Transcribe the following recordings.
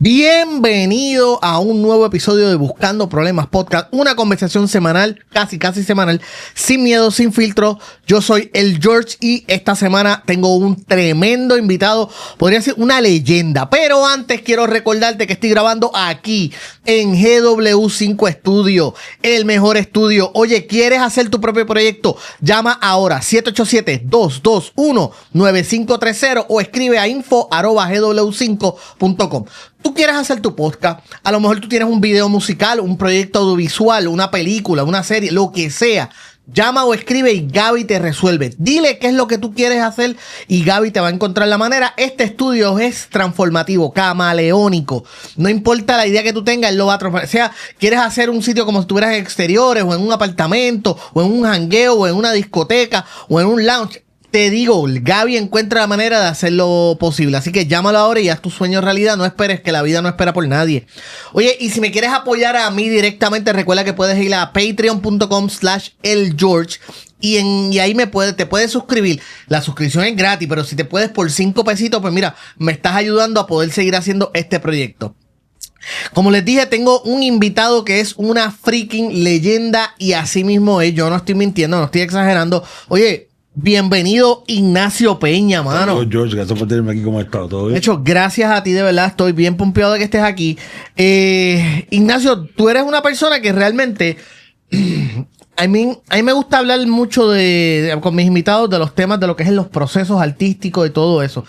Bienvenido a un nuevo episodio de Buscando Problemas Podcast, una conversación semanal, casi semanal, sin miedo, sin filtro. Yo soy el George y esta semana tengo un tremendo invitado, podría ser una leyenda, pero antes quiero recordarte que estoy grabando aquí en GW5 Studio, el mejor estudio. Oye, ¿quieres hacer tu propio proyecto? Llama ahora 787-221-9530 o escribe a info@gw5.com. Tú quieres hacer tu podcast, a lo mejor tú tienes un video musical, un proyecto audiovisual, una película, una serie, lo que sea. Llama o escribe y Gaby te resuelve. Dile qué es lo que tú quieres hacer y Gaby te va a encontrar la manera. Este estudio es transformativo, camaleónico. No importa la idea que tú tengas, él lo va a transformar. O sea, quieres hacer un sitio como si estuvieras en exteriores o en un apartamento o en un jangueo o en una discoteca o en un lounge. Te digo, Gaby encuentra la manera de hacerlo posible. Así que llámalo ahora y haz tu sueño realidad. No esperes, que la vida no espera por nadie. Oye, y si me quieres apoyar a mí directamente, recuerda que puedes ir a patreon.com/elgeorge y ahí te puedes suscribir. La suscripción es gratis, pero si te puedes por 5 pesitos, pues mira, me estás ayudando a poder seguir haciendo este proyecto. Como les dije, tengo un invitado que es una freaking leyenda y así mismo es. Yo no estoy mintiendo, no estoy exagerando. Oye, bienvenido Ignacio Peña, mano. Hola, George, gracias por tenerme aquí. ¿Cómo estás? ¿Todo bien? De hecho, gracias a ti, de verdad. Estoy bien pompeado de que estés aquí. Ignacio, tú eres una persona que realmente... a mí me gusta hablar mucho con mis invitados de los temas de lo que es los procesos artísticos y todo eso.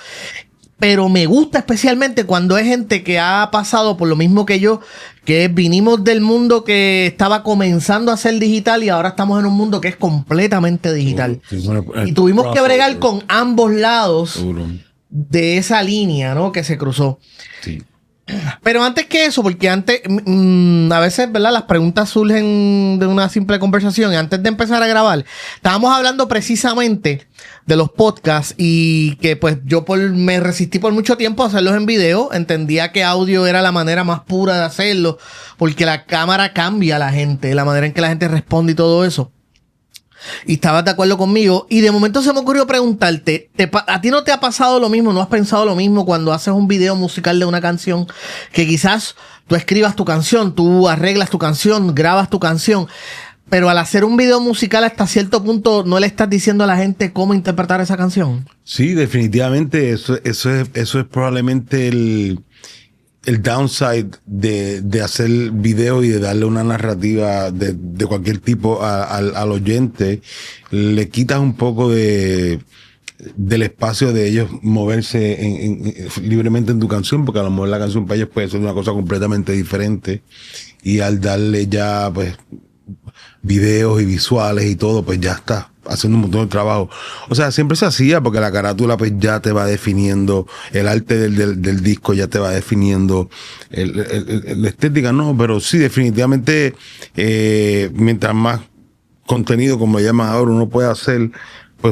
Pero me gusta especialmente cuando es gente que ha pasado por lo mismo que yo, que vinimos del mundo que estaba comenzando a ser digital y ahora estamos en un mundo que es completamente digital. Sí, y tuvimos que bregar con ambos lados de esa línea, ¿no? Que se cruzó. Sí. Pero antes que eso, porque antes, a veces, ¿verdad? Las preguntas surgen de una simple conversación. Y antes de empezar a grabar, estábamos hablando precisamente de los podcasts y que pues yo me resistí por mucho tiempo a hacerlos en video. Entendía que audio era la manera más pura de hacerlo, porque la cámara cambia a la gente, la manera en que la gente responde y todo eso. Y estabas de acuerdo conmigo. Y de momento se me ocurrió preguntarte, ¿a ti no te ha pasado lo mismo? ¿No has pensado lo mismo cuando haces un video musical de una canción? Que quizás tú escribas tu canción, tú arreglas tu canción, grabas tu canción, pero al hacer un video musical hasta cierto punto no le estás diciendo a la gente cómo interpretar esa canción. Sí, definitivamente. Eso es probablemente el downside de hacer video y de darle una narrativa de cualquier tipo al oyente. Le quitas un poco del espacio de ellos moverse libremente en tu canción, porque a lo mejor la canción para ellos puede ser una cosa completamente diferente, y al darle ya pues videos y visuales y todo, pues ya está haciendo un montón de trabajo. O sea, siempre se hacía porque la carátula pues ya te va definiendo, el arte del disco ya te va definiendo la estética, no, pero sí, definitivamente, mientras más contenido, como llaman ahora, uno puede hacer, pues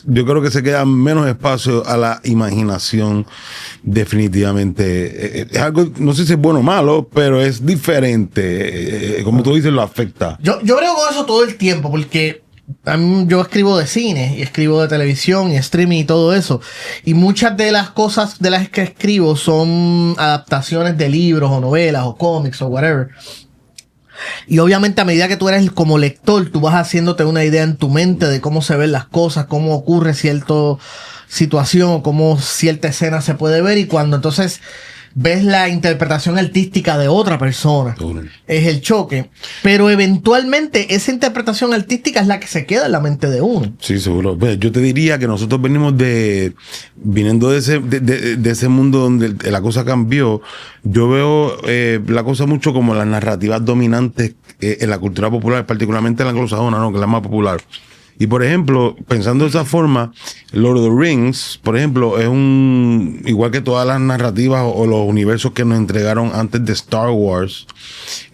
yo creo que se queda menos espacio a la imaginación, definitivamente. Es algo, no sé si es bueno o malo, pero es diferente. Como tú dices, lo afecta. Yo creo con eso todo el tiempo, porque yo escribo de cine y escribo de televisión y streaming y todo eso. Y muchas de las cosas de las que escribo son adaptaciones de libros o novelas o cómics o whatever. Y obviamente a medida que tú eres como lector, tú vas haciéndote una idea en tu mente de cómo se ven las cosas, cómo ocurre cierta situación, cómo cierta escena se puede ver, y cuando entonces ves la interpretación artística de otra persona, es el choque. Pero eventualmente esa interpretación artística es la que se queda en la mente de uno. Sí, seguro. Yo te diría que nosotros viniendo de ese mundo donde la cosa cambió. Yo veo la cosa mucho como las narrativas dominantes en la cultura popular, particularmente en la anglosajona, ¿no? Que es la más popular. Y por ejemplo, pensando de esa forma, Lord of the Rings, por ejemplo, es igual que todas las narrativas o los universos que nos entregaron antes de Star Wars,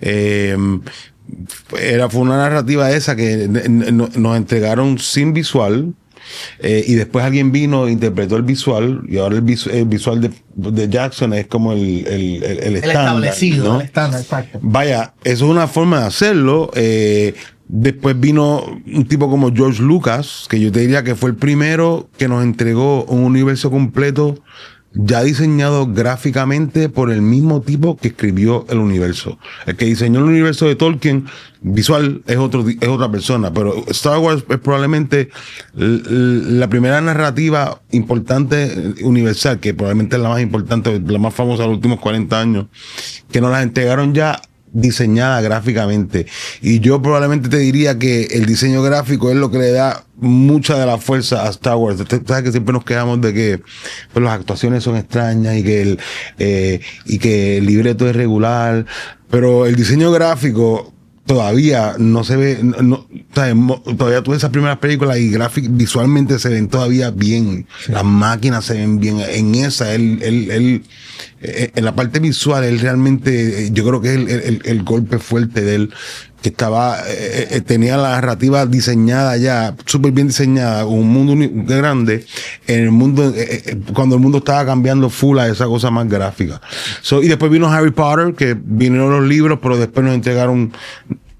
fue una narrativa esa que nos entregaron sin visual, y después alguien vino e interpretó el visual, y ahora el visual de Jackson es como el establecido, ¿no? El estándar, exacto. Vaya, eso es una forma de hacerlo. Después vino un tipo como George Lucas, que yo te diría que fue el primero que nos entregó un universo completo ya diseñado gráficamente por el mismo tipo que escribió el universo. El que diseñó el universo de Tolkien, visual, es otra persona, pero Star Wars es probablemente la primera narrativa importante universal, que probablemente es la más importante, la más famosa de los últimos 40 años, que nos la entregaron ya diseñada gráficamente. Y yo probablemente te diría que el diseño gráfico es lo que le da mucha de la fuerza a Star Wars. Usted sabe que siempre nos quejamos de que pues, las actuaciones son extrañas y que el libreto es regular, pero el diseño gráfico todavía no se ve, todavía tú ves esas primeras películas y visualmente se ven todavía bien. Sí. Las máquinas se ven bien. En esa, en la parte visual, él realmente, yo creo que es el golpe fuerte de él, que tenía la narrativa diseñada ya, súper bien diseñada, un mundo grande, en el mundo, cuando el mundo estaba cambiando full a esa cosa más gráfica. Y después vino Harry Potter, que vinieron los libros, pero después nos entregaron.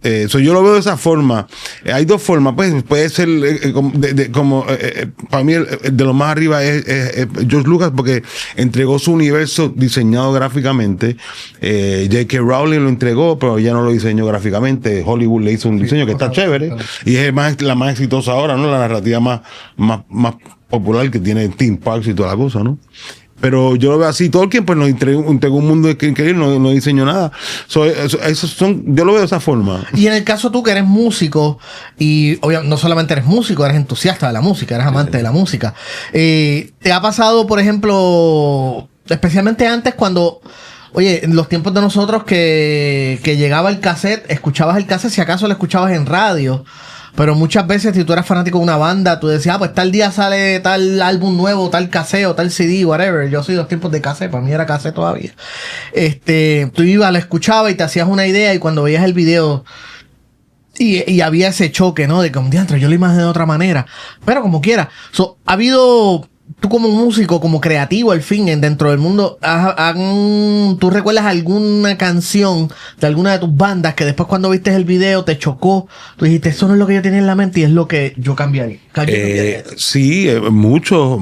Yo lo veo de esa forma. Hay dos formas, pues puede ser para mí de lo más arriba es George Lucas, porque entregó su universo diseñado gráficamente. J.K. Rowling lo entregó, pero ya no lo diseñó gráficamente. Hollywood le hizo un diseño que está chévere y es la más exitosa ahora, ¿no? La narrativa más popular que tiene Theme Parks y toda la cosa, ¿no? Pero yo lo veo así. Tolkien pues nos entregó un mundo increíble, no diseñó nada. Yo lo veo de esa forma. Y en el caso tú que eres músico, y obviamente no solamente eres músico, eres entusiasta de la música, eres amante de la música. ¿Te ha pasado, por ejemplo, especialmente antes cuando... Oye, en los tiempos de nosotros que llegaba el cassette, escuchabas el cassette, si acaso lo escuchabas en radio, pero muchas veces si tú eras fanático de una banda, tú decías, pues tal día sale tal álbum nuevo, tal cassette o tal CD, whatever. Yo soy de los tiempos de cassette, para mí era cassette todavía. Tú ibas, lo escuchabas y te hacías una idea, y cuando veías el video y había ese choque, ¿no? De que, diantre, yo lo imaginé de otra manera. Pero como quiera. Ha habido... Tú como músico, como creativo, al fin, dentro del mundo, ¿tú recuerdas alguna canción de alguna de tus bandas que después cuando viste el video te chocó? Tú dijiste, eso no es lo que yo tenía en la mente y es lo que yo cambiaría. Sí, mucho.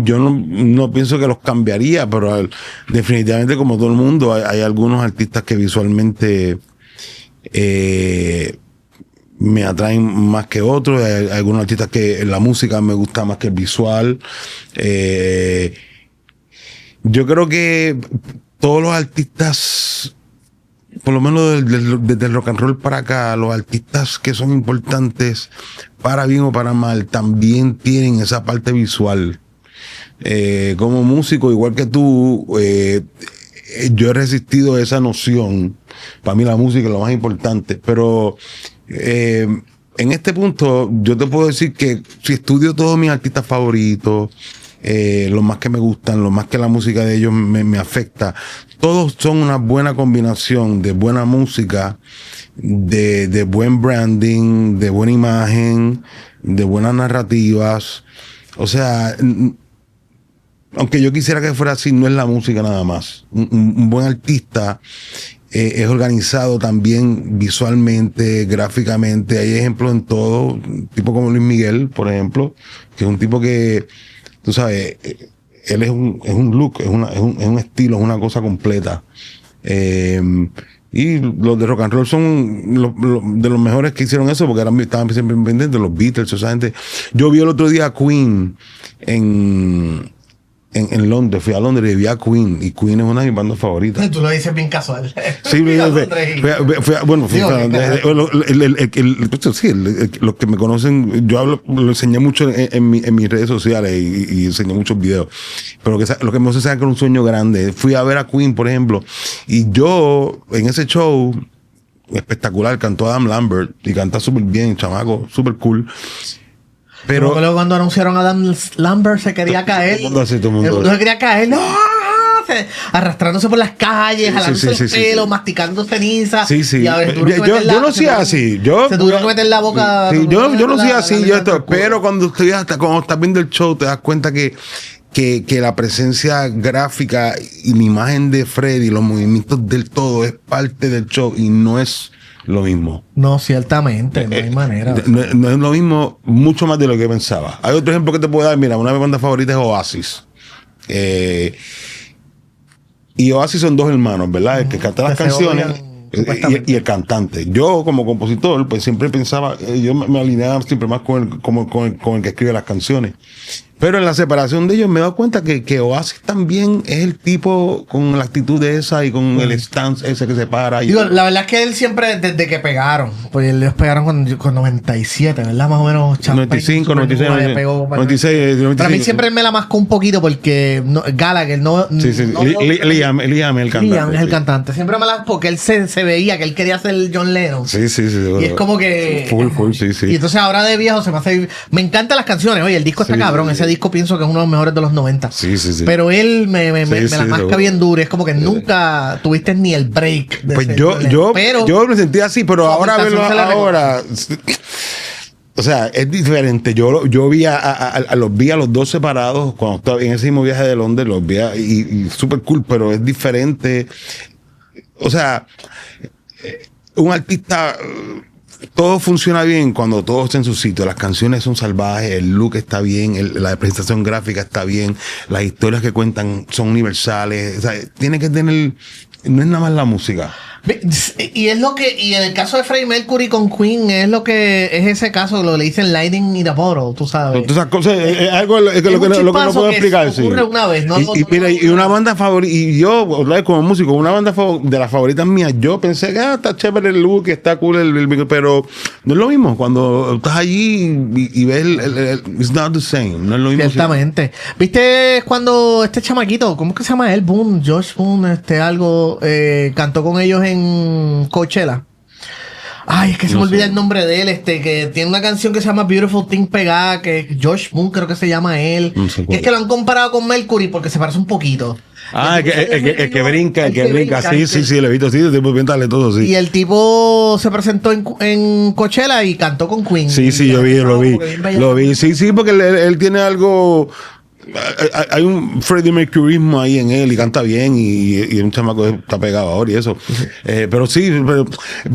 Yo no pienso que los cambiaría, pero definitivamente, como todo el mundo, hay algunos artistas que visualmente... me atraen más que otros. Hay algunos artistas que la música me gusta más que el visual. Yo creo que todos los artistas, por lo menos desde el rock and roll para acá, los artistas que son importantes, para bien o para mal, también tienen esa parte visual. Como músico, igual que tú, yo he resistido esa noción. Para mí la música es lo más importante, pero en este punto yo te puedo decir que si estudio todos mis artistas favoritos, los más que me gustan, los más que la música de ellos me afecta, todos son una buena combinación de buena música, de buen branding, de buena imagen, de buenas narrativas. O sea, aunque yo quisiera que fuera así, no es la música nada más. Un buen artista es organizado también visualmente, gráficamente. Hay ejemplos en todo, tipo como Luis Miguel, por ejemplo, que es un tipo que, tú sabes, él es un look, es un estilo, es una cosa completa. Y los de rock and roll son de los mejores que hicieron eso, porque estaban siempre pendientes, los Beatles, esa gente. Yo vi el otro día a Queen en Londres, fui a Londres y vi a Queen, y Queen es una de mis bandas favoritas. Tú lo dices bien casual. Sí, los que me conocen, yo lo enseñé mucho en mis redes sociales y enseñé muchos videos, pero lo que me hace saber que era un sueño grande. Fui a ver a Queen, por ejemplo, y yo en ese show espectacular cantó Adam Lambert y canta súper bien, chamaco, súper cool. Pero luego cuando anunciaron a Adam Lambert se quería caer. Todo el mundo se quería caer. ¡No! Arrastrándose por las calles, jalándose el pelo, masticando ceniza. Sí, sí. Yo no soy así. Se tuvieron que meter la boca. Sí, yo no soy así. Pero cuando estás viendo el show, te das cuenta que la presencia gráfica y la imagen de Freddy, los movimientos del todo, es parte del show y no es lo mismo. No, ciertamente, no hay manera. No es lo mismo, mucho más de lo que pensaba. Hay otro ejemplo que te puedo dar. Mira, una de mis bandas favoritas es Oasis. Y Oasis son dos hermanos, ¿verdad? El que canta las canciones y el cantante. Yo, como compositor, pues siempre pensaba, yo me alineaba siempre más con el que escribe las canciones. Pero en la separación de ellos me he dado cuenta que Oasis también es el tipo con la actitud esa y con el stance ese que se para. Digo, la verdad es que él siempre, desde que pegaron, pues ellos pegaron con 97, ¿verdad? Más o menos. 95, 96, 96. Para mí siempre él me la mascó un poquito porque Gallagher no... Sí. Liam es el cantante. Liam es el cantante. Siempre me la... Porque él se veía que él quería ser John Lennon. Sí. Y es como que... Full, sí. Y entonces ahora de viejo se me hace... Me encantan las canciones. Oye, el disco está cabrón. Ese disco pienso que es uno de los mejores de los 90. Sí. Pero él me la masca bien duro. Es como que nunca tuviste ni el break. De pues yo me sentía así, pero ahora verlo ahora... O sea, es diferente. Yo vi a los dos separados cuando estaba en ese mismo viaje de Londres, los vi y súper cool, pero es diferente. O sea, un artista... Todo funciona bien cuando todo está en su sitio. Las canciones son salvajes, el look está bien, la presentación gráfica está bien, las historias que cuentan son universales. O sea, tiene que tener... No es nada más la música. Y es lo que, y en el caso de Freddie Mercury con Queen, es lo que es ese caso, lo le dicen Lightning in a Bottle, tú sabes. Esas cosas, es algo que no puedo explicar. Ocurre una vez, ¿no? Y una banda favorita, y yo, como músico, una banda de las favoritas mías, yo pensé que está chévere el look, está cool pero no es lo mismo cuando estás allí y ves it's not the same, no es lo mismo. Ciertamente. ¿Viste cuando este chamaquito, cómo es que se llama él? Boone, Josh Boone, cantó con ellos en Coachella? Ay, es que se me olvida el nombre de él, que tiene una canción que se llama Beautiful Thing pegada, que Josh Boone creo que se llama él. No sé, es que lo han comparado con Mercury porque se parece un poquito. El que brinca, sí, lo he visto, sí, el tipo bien talentoso, sí. Y el tipo se presentó en Coachella y cantó con Queen. Sí, lo vi, sí, porque él tiene algo... Hay un Freddie Mercuryismo ahí en él y canta bien y un chamaco está pegado ahora y eso. Pero sí, pero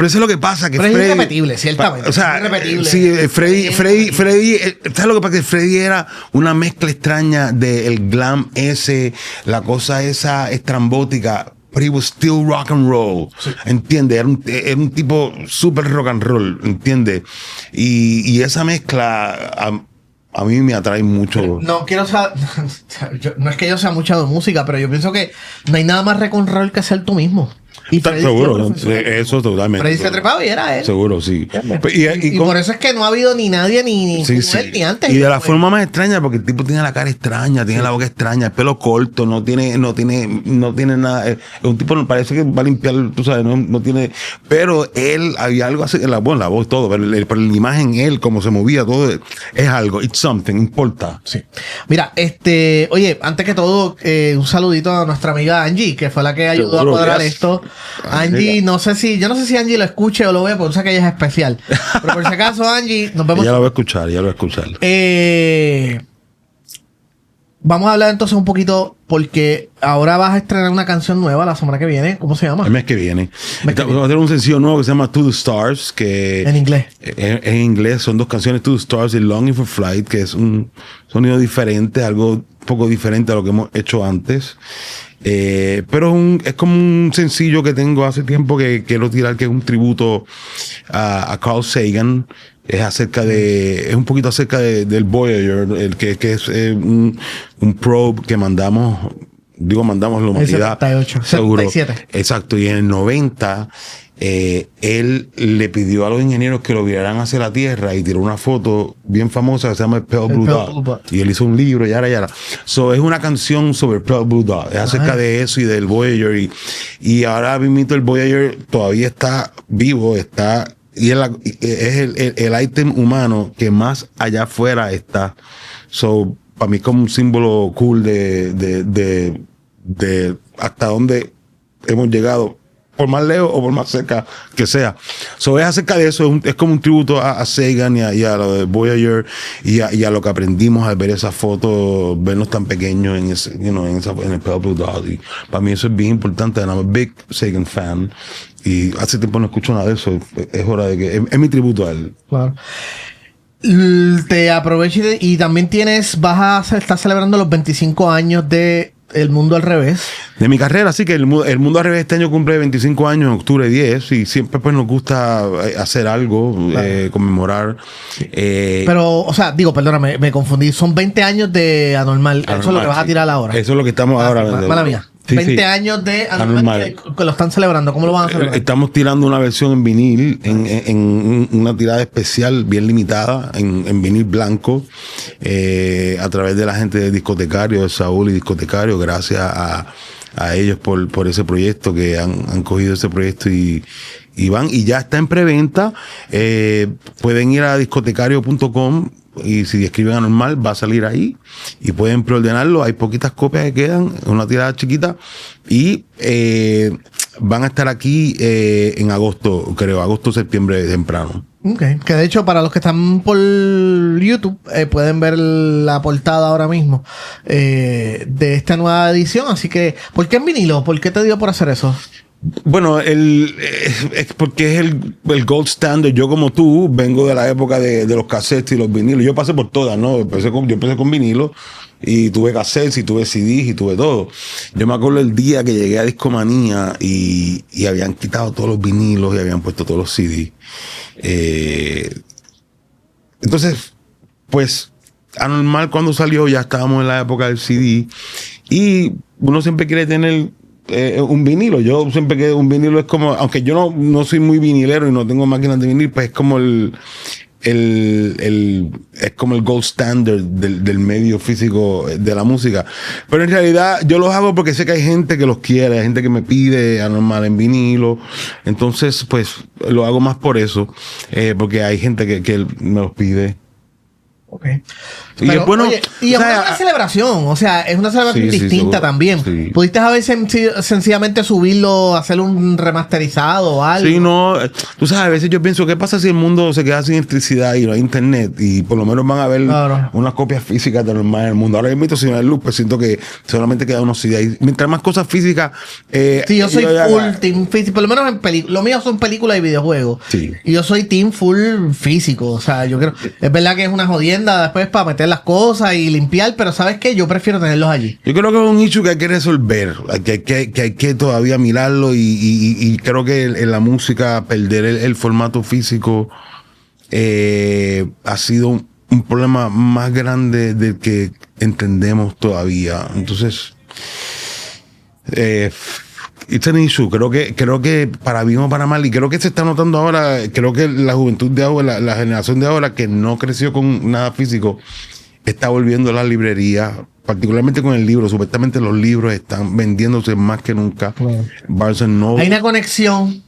eso es lo que pasa. Que pero Freddie, es irrepetible, ciertamente. O sea, es irrepetible. Sí, Freddie, ¿sabes lo que pasa? Que Freddie era una mezcla extraña del glam ese, la cosa esa estrambótica. But he was still rock and roll, sí. ¿Entiendes? Era un tipo súper rock and roll, ¿entiendes? Y esa mezcla... A mí me atrae mucho. No quiero saber. No es que yo sea mucha de música, pero yo pienso que no hay nada más rock and roll que ser tú mismo. Y seguro, eso totalmente. Freddy se trepaba y era él. Seguro, sí. Y por eso es que no ha habido ni nadie ni él ni antes. Y de la forma más extraña, porque el tipo tiene la cara extraña, tiene la boca extraña, el pelo corto, no tiene nada. Es un tipo, parece que va a limpiar, tú sabes, no tiene. Pero él, había algo así, la voz, todo, pero la imagen, él, cómo se movía, todo, es algo, it's something, importa. Sí. Mira, oye, antes que todo, un saludito a nuestra amiga Angie, que fue la que ayudó a cuadrar esto. Angie, yo no sé si Angie lo escuche o lo vea, porque sé que ella es especial. Pero por si acaso, Angie, nos vemos. Ella lo va a escuchar. Vamos a hablar entonces un poquito, porque ahora vas a estrenar una canción nueva la semana que viene. ¿Cómo se llama? El mes que viene. Vamos a hacer un sencillo nuevo que se llama To The Stars, que... En inglés. En inglés son dos canciones, To The Stars y Longing For Flight, que es un sonido diferente, algo un poco diferente a lo que hemos hecho antes. Pero es como un sencillo que tengo hace tiempo que quiero tirar, que es un tributo a Carl Sagan. Es un poquito acerca del Voyager, que es un probe que mandamos la humanidad. 78, seguro. 77. Exacto, y en el 90 él le pidió a los ingenieros que lo vieran hacia la Tierra y tiró una foto bien famosa que se llama el Pale Blue Dot. Y él hizo un libro, yara. So, es una canción sobre el Pale Blue Dot. Es acerca de eso y del Voyager. Y ahora mismo el Voyager todavía está vivo, y es el ítem humano que más allá afuera está. So, para mí es como un símbolo cool de hasta dónde hemos llegado, por más lejos o por más cerca que sea. So, es acerca de eso, es como un tributo a Sagan y a lo de Voyager y a lo que aprendimos al ver esas fotos, vernos tan pequeños en el Pale Blue Dot. Y para mí eso es bien importante. I'm a big Sagan fan. Y hace tiempo no escucho nada de eso. Es hora de que... Es mi tributo a él. Claro. Te aprovecho y también estás celebrando los 25 años de El Mundo al Revés. De mi carrera, sí, que el mundo al Revés este año cumple 25 años en octubre 10 y siempre pues nos gusta hacer algo, claro. Conmemorar. Pero, o sea, perdóname, me confundí. Son 20 años de Anormal. Eso es lo que vas a tirar ahora. Eso es lo que estamos ahora. Mala mía. Sí, 20 años de Anormal que lo están celebrando. ¿Cómo lo van a celebrar? Estamos tirando una versión en vinil, en una tirada especial bien limitada, en vinil blanco, a través de la gente de Discotecario, de Saúl y Discotecario. Gracias a ellos por ese proyecto, que han cogido ese proyecto y van, y ya está en preventa. Pueden ir a discotecario.com y si escriben Anormal va a salir ahí y pueden preordenarlo. Hay poquitas copias que quedan, una tirada chiquita, y van a estar aquí en agosto, creo, septiembre temprano. Okay. Que de hecho, para los que están por YouTube, pueden ver la portada ahora mismo de esta nueva edición. Así que, ¿por qué en vinilo? ¿Por qué te dio por hacer eso? Bueno, es porque es el gold standard. Yo, como tú, vengo de la época de los cassettes y los vinilos. Yo pasé por todas, ¿no? Yo empecé con vinilo y tuve cassettes y tuve CDs y tuve todo. Yo me acuerdo el día que llegué a Discomanía y habían quitado todos los vinilos y habían puesto todos los CDs. Entonces, pues, Anormal cuando salió ya estábamos en la época del CD y uno siempre quiere tener un vinilo. Yo siempre que un vinilo es como, aunque yo no soy muy vinilero y no tengo máquinas de vinil, pues es como es como el gold standard del medio físico de la música. Pero en realidad yo los hago porque sé que hay gente que los quiere, hay gente que me pide Anormal en vinilo. Entonces, pues lo hago más por eso, porque hay gente que me los pide. Okay. Y es bueno, oye, y es una celebración, o sea, es una celebración distinta también. Sí. Pudiste haber sencillamente subirlo, hacer un remasterizado o algo. Sí, no, tú sabes, a veces yo pienso, ¿qué pasa si el mundo se queda sin electricidad y no hay internet? Y por lo menos van a ver unas copias físicas de Anormal en el mundo. Ahora mismo, si no hay luz, pues siento que solamente queda unos CD. Mientras más cosas físicas. Sí, yo soy full team físico, por lo menos en películas. Lo mío son películas y videojuegos. Sí. Y yo soy team full físico. O sea, yo creo, es verdad que es una jodienda después para meter las cosas y limpiar, pero ¿sabes qué? Yo prefiero tenerlos allí. Yo creo que es un issue que hay que resolver, que hay que todavía mirarlo y creo que en la música perder el formato físico ha sido un problema más grande del que entendemos todavía. Entonces, it's an issue. Creo que para bien o para mal, y creo que se está notando ahora, creo que la juventud de ahora, la generación de ahora que no creció con nada físico, está volviendo a la librería, particularmente con el libro. Supuestamente los libros están vendiéndose más que nunca. Claro. Barnes & Noble. Hay una conexión.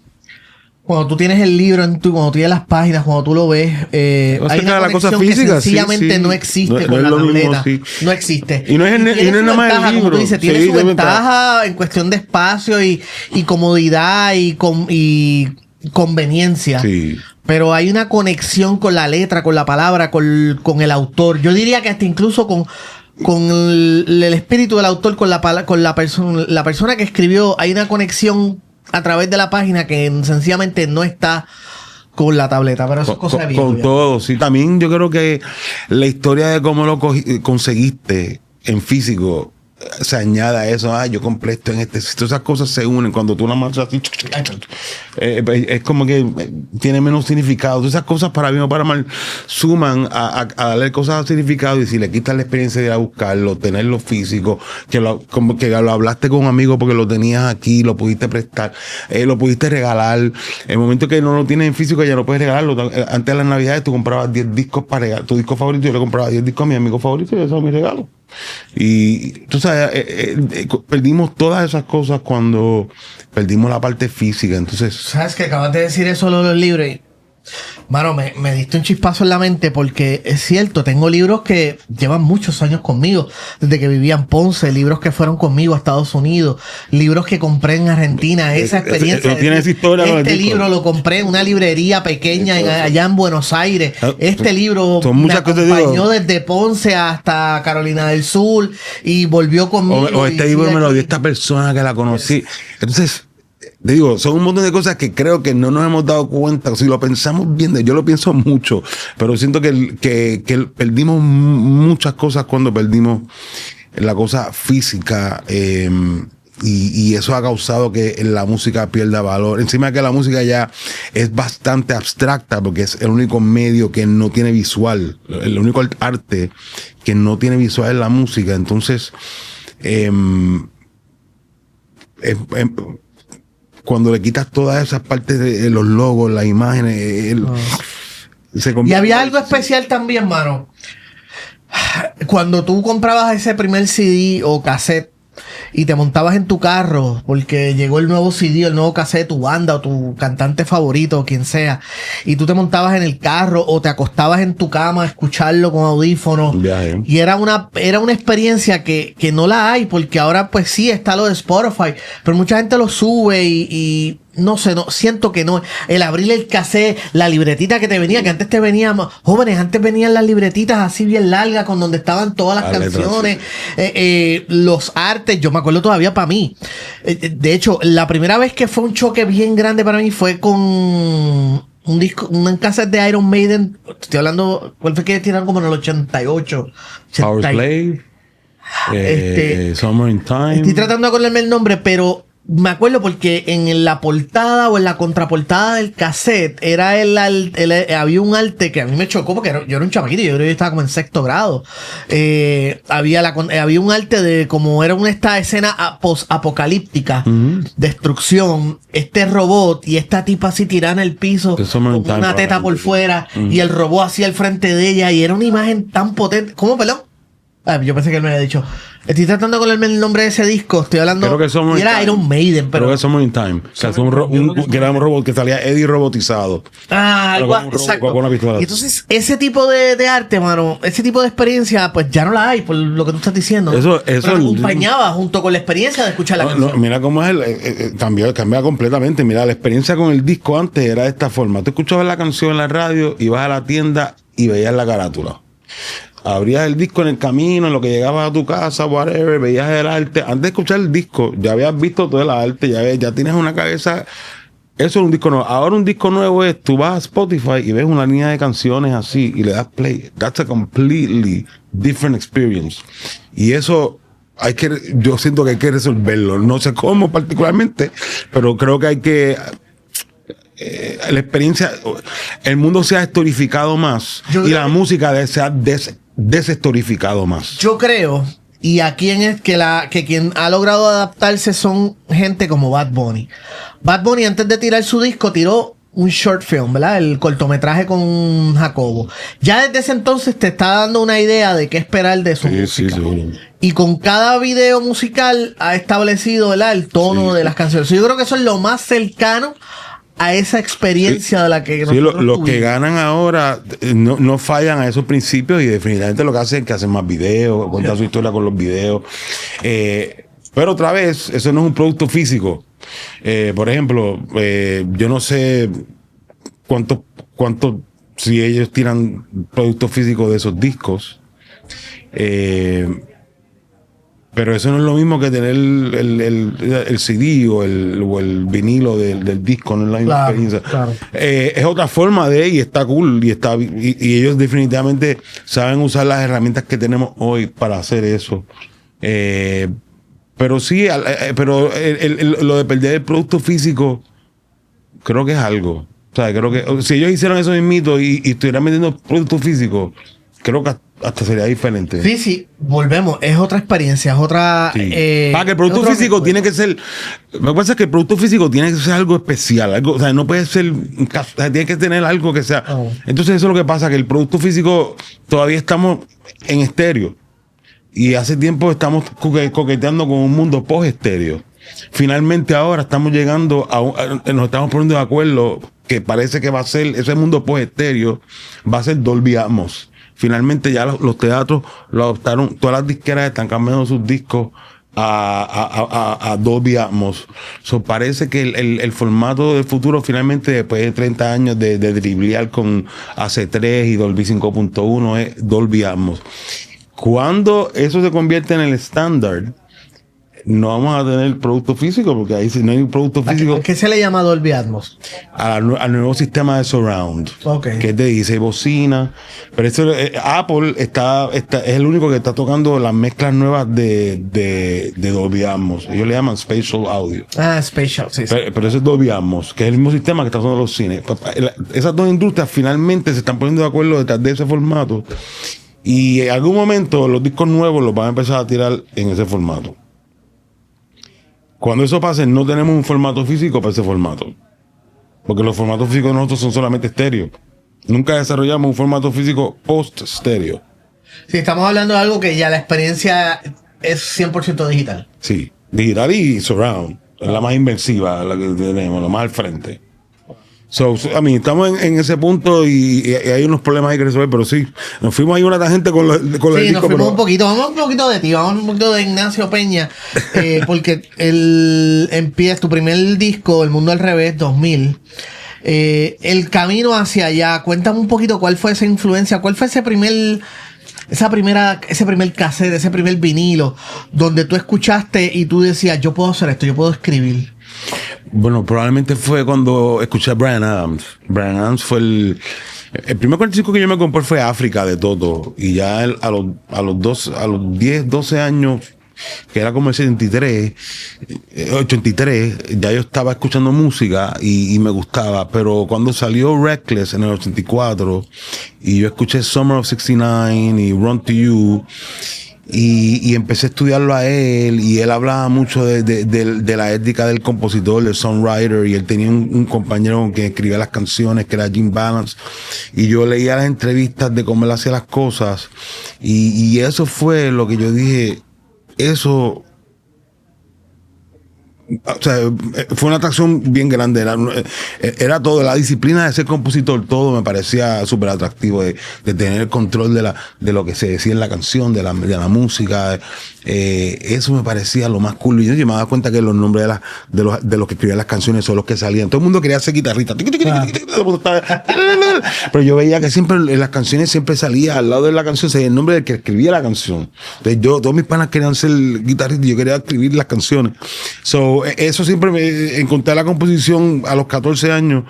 Cuando tú tienes el libro, cuando tú tienes las páginas, cuando tú lo ves, hay una conexión que sencillamente no existe con la tableta. No existe. Y no es nada más el libro. Como tú dices, tiene su ventaja en cuestión de espacio y comodidad y conveniencia. Sí. Pero hay una conexión con la letra, con la palabra, con el autor. Yo diría que hasta incluso con el espíritu del autor, con la persona que escribió, hay una conexión a través de la página que sencillamente no está con la tableta, pero eso es cosa de viejo. Con todo, sí. También yo creo que la historia de cómo lo conseguiste en físico se añade a eso. Yo compré esto en este sitio. Esas cosas se unen cuando tú la marchas así. Es como que tiene menos significado. Todas esas cosas, para bien o para mal, suman a darle cosas de significado. Y si le quitas la experiencia de ir a buscarlo, tenerlo físico, como que lo hablaste con un amigo porque lo tenías aquí, lo pudiste prestar, lo pudiste regalar. El momento que no lo tienes en físico, ya no puedes regalarlo. Antes de las Navidades tú comprabas 10 discos para regalar. Tu disco favorito, yo le compraba 10 discos a mi amigo favorito y eso es mi regalo. Y tú sabes, perdimos todas esas cosas cuando perdimos la parte física. Entonces, sabes que acabas de decir eso de los libros. Mano, me diste un chispazo en la mente porque es cierto, tengo libros que llevan muchos años conmigo, desde que vivía en Ponce, libros que fueron conmigo a Estados Unidos, libros que compré en Argentina, esa experiencia. ¿Tienes historia con este libro lo compré en una librería pequeña allá en Buenos Aires. Este libro me acompañó desde Ponce hasta Carolina del Sur y volvió conmigo. O este libro me lo dio esta persona que la conocí. Entonces, te digo, son un montón de cosas que creo que no nos hemos dado cuenta. Si lo pensamos bien, yo lo pienso mucho, pero siento que perdimos muchas cosas cuando perdimos la cosa física. Y eso ha causado que la música pierda valor. Encima de que la música ya es bastante abstracta porque es el único medio que no tiene visual. El único arte que no tiene visual es la música. Entonces, cuando le quitas todas esas partes de los logos, las imágenes, y había algo especial también, mano. Cuando tú comprabas ese primer CD o cassette y te montabas en tu carro porque llegó el nuevo CD, el nuevo cassette de tu banda o tu cantante favorito o quien sea, y tú te montabas en el carro o te acostabas en tu cama a escucharlo con audífonos, y era una experiencia que no la hay, porque ahora pues sí está lo de Spotify, pero mucha gente lo sube y no sé, no siento que no. El abrir el cassette, la libretita que te venía, que antes te venían, jóvenes, antes venían las libretitas así bien largas con donde estaban todas las canciones, los artes. Yo me acuerdo todavía para mí. De hecho, la primera vez que fue un choque bien grande para mí fue con un disco, un cassette de Iron Maiden. Estoy hablando, ¿cuál fue que tiraron como en el 88? Power Slave, Summer in Time. Estoy tratando de acordarme el nombre, pero me acuerdo porque en la portada o en la contraportada del cassette era había un arte que a mí me chocó porque yo era un chamaquito, yo creo que yo estaba como en sexto grado. Había un arte de como era esta escena post-apocalíptica, destrucción, este robot y esta tipa así tirada en el piso con una teta por fuera y el robot así al frente de ella y era una imagen tan potente. ¿Cómo, perdón? Yo pensé que él me había dicho. Estoy tratando de acordarme el nombre de ese disco. Estoy hablando. Y era Iron Maiden, pero. Creo que Summer in Time. Que era un robot que salía Eddie robotizado. Exacto. Con una pistola. Y entonces, ese tipo de arte, mano, ese tipo de experiencia, pues ya no la hay, por lo que tú estás diciendo. Eso pero acompañaba junto con la experiencia de escuchar la canción. Mira cómo es cambia completamente. Mira, la experiencia con el disco antes era de esta forma. Tú escuchabas la canción en la radio, ibas a la tienda y veías la carátula. Abrías el disco en el camino, en lo que llegabas a tu casa, whatever, veías el arte. Antes de escuchar el disco, ya habías visto todo el arte, ya tienes una cabeza. Eso es un disco nuevo. Ahora un disco nuevo es, tú vas a Spotify y ves una línea de canciones así y le das play. That's a completely different experience. Y eso yo siento que hay que resolverlo. No sé cómo particularmente, pero creo que hay que... la experiencia, el mundo se ha historificado más y la música se ha deshistorificado más. Yo creo, y aquí es que quien ha logrado adaptarse son gente como Bad Bunny. Bad Bunny antes de tirar su disco tiró un short film, ¿verdad? El cortometraje con Jacobo. Ya desde ese entonces te está dando una idea de qué esperar de su música. Sí. Y con cada video musical ha establecido, ¿verdad?, el tono de las canciones. Yo creo que eso es lo más cercano a esa experiencia de la que los que ganan ahora no fallan a esos principios y definitivamente lo que hacen es que hacen más videos, cuentan su historia con los videos. Pero otra vez, eso no es un producto físico. Por ejemplo, yo no sé cuánto si ellos tiran productos físicos de esos discos. Pero eso no es lo mismo que tener el CD o el vinilo del disco, no es la misma experiencia. Claro. Es otra forma y está cool y ellos definitivamente saben usar las herramientas que tenemos hoy para hacer eso. Pero sí, pero lo de perder el producto físico creo que es algo. O sea, creo que si ellos hicieran eso mismito y estuvieran vendiendo productos físicos, creo que hasta sería diferente. Sí, volvemos. Es otra experiencia, es otra... Sí. Para que el producto físico tiene que ser... Lo que pasa es que el producto físico tiene que ser algo especial. O sea, no puede ser... Tiene que tener algo que sea... Entonces eso es lo que pasa, que el producto físico todavía estamos en estéreo. Y hace tiempo estamos coqueteando con un mundo post-estéreo. Finalmente ahora estamos llegando nos estamos poniendo de acuerdo que parece que va a ser... Ese mundo post-estéreo va a ser Dolby Atmos. Finalmente ya los teatros lo adoptaron, todas las disqueras están cambiando sus discos a Dolby Atmos. Parece que el formato del futuro finalmente después de 30 años de driblear con AC3 y Dolby 5.1 es Dolby Atmos. Cuando eso se convierte en el estándar, no vamos a tener producto físico, porque ahí si no hay un producto físico. ¿Qué se le llama Dolby Atmos? Al nuevo sistema de surround, que es de 16 bocinas. Pero eso, Apple es el único que está tocando las mezclas nuevas de Dolby Atmos. Ellos le llaman Spatial Audio. Spatial, sí. Pero eso es Dolby Atmos, que es el mismo sistema que está usando los cines. Esas dos industrias finalmente se están poniendo de acuerdo detrás de ese formato. Y en algún momento los discos nuevos los van a empezar a tirar en ese formato. Cuando eso pase, no tenemos un formato físico para ese formato. Porque los formatos físicos de nosotros son solamente estéreo. Nunca desarrollamos un formato físico post-estéreo. Sí, estamos hablando de algo que ya la experiencia es 100% digital. Sí, digital y surround. Es la más inmersiva, la que tenemos, la más al frente. Estamos en ese punto y hay unos problemas ahí que resolver, pero sí, nos fuimos ahí una tangente con el disco. Sí, nos fuimos un poquito, vamos un poquito de ti, vamos un poquito de Ignacio Peña, porque empieza tu primer disco, El Mundo al Revés, 2000, el camino hacia allá, cuéntame un poquito cuál fue esa influencia, cuál fue ese primer cassette, ese primer vinilo, donde tú escuchaste y tú decías, yo puedo hacer esto, yo puedo escribir. Bueno, probablemente fue cuando escuché a Bryan Adams. Bryan Adams fue el primer 45 que yo me compré fue África de Toto. Y ya a los 10, 12 años, que era como el 83, ya yo estaba escuchando música y me gustaba. Pero cuando salió Reckless en el 84, y yo escuché Summer of 69 y Run to You, y empecé a estudiarlo a él, y él hablaba mucho de la ética del compositor, del songwriter, y él tenía un compañero que escribía las canciones, que era Jim Balance, y yo leía las entrevistas de cómo él hacía las cosas, y eso fue lo que yo dije, eso... O sea, fue una atracción bien grande. Era todo, la disciplina de ser compositor, todo me parecía súper atractivo, de tener el control de lo que se decía en la canción, de la música. Eso me parecía lo más cool. Y yo me daba cuenta que los nombres de los que escribían las canciones son los que salían. Todo el mundo quería ser guitarrista. Pero yo veía que siempre en las canciones siempre salía al lado de la canción, salía el nombre del que escribía la canción. Entonces todos mis panas querían ser guitarristas y yo quería escribir las canciones. Eso siempre me encontré la composición a los 14 años,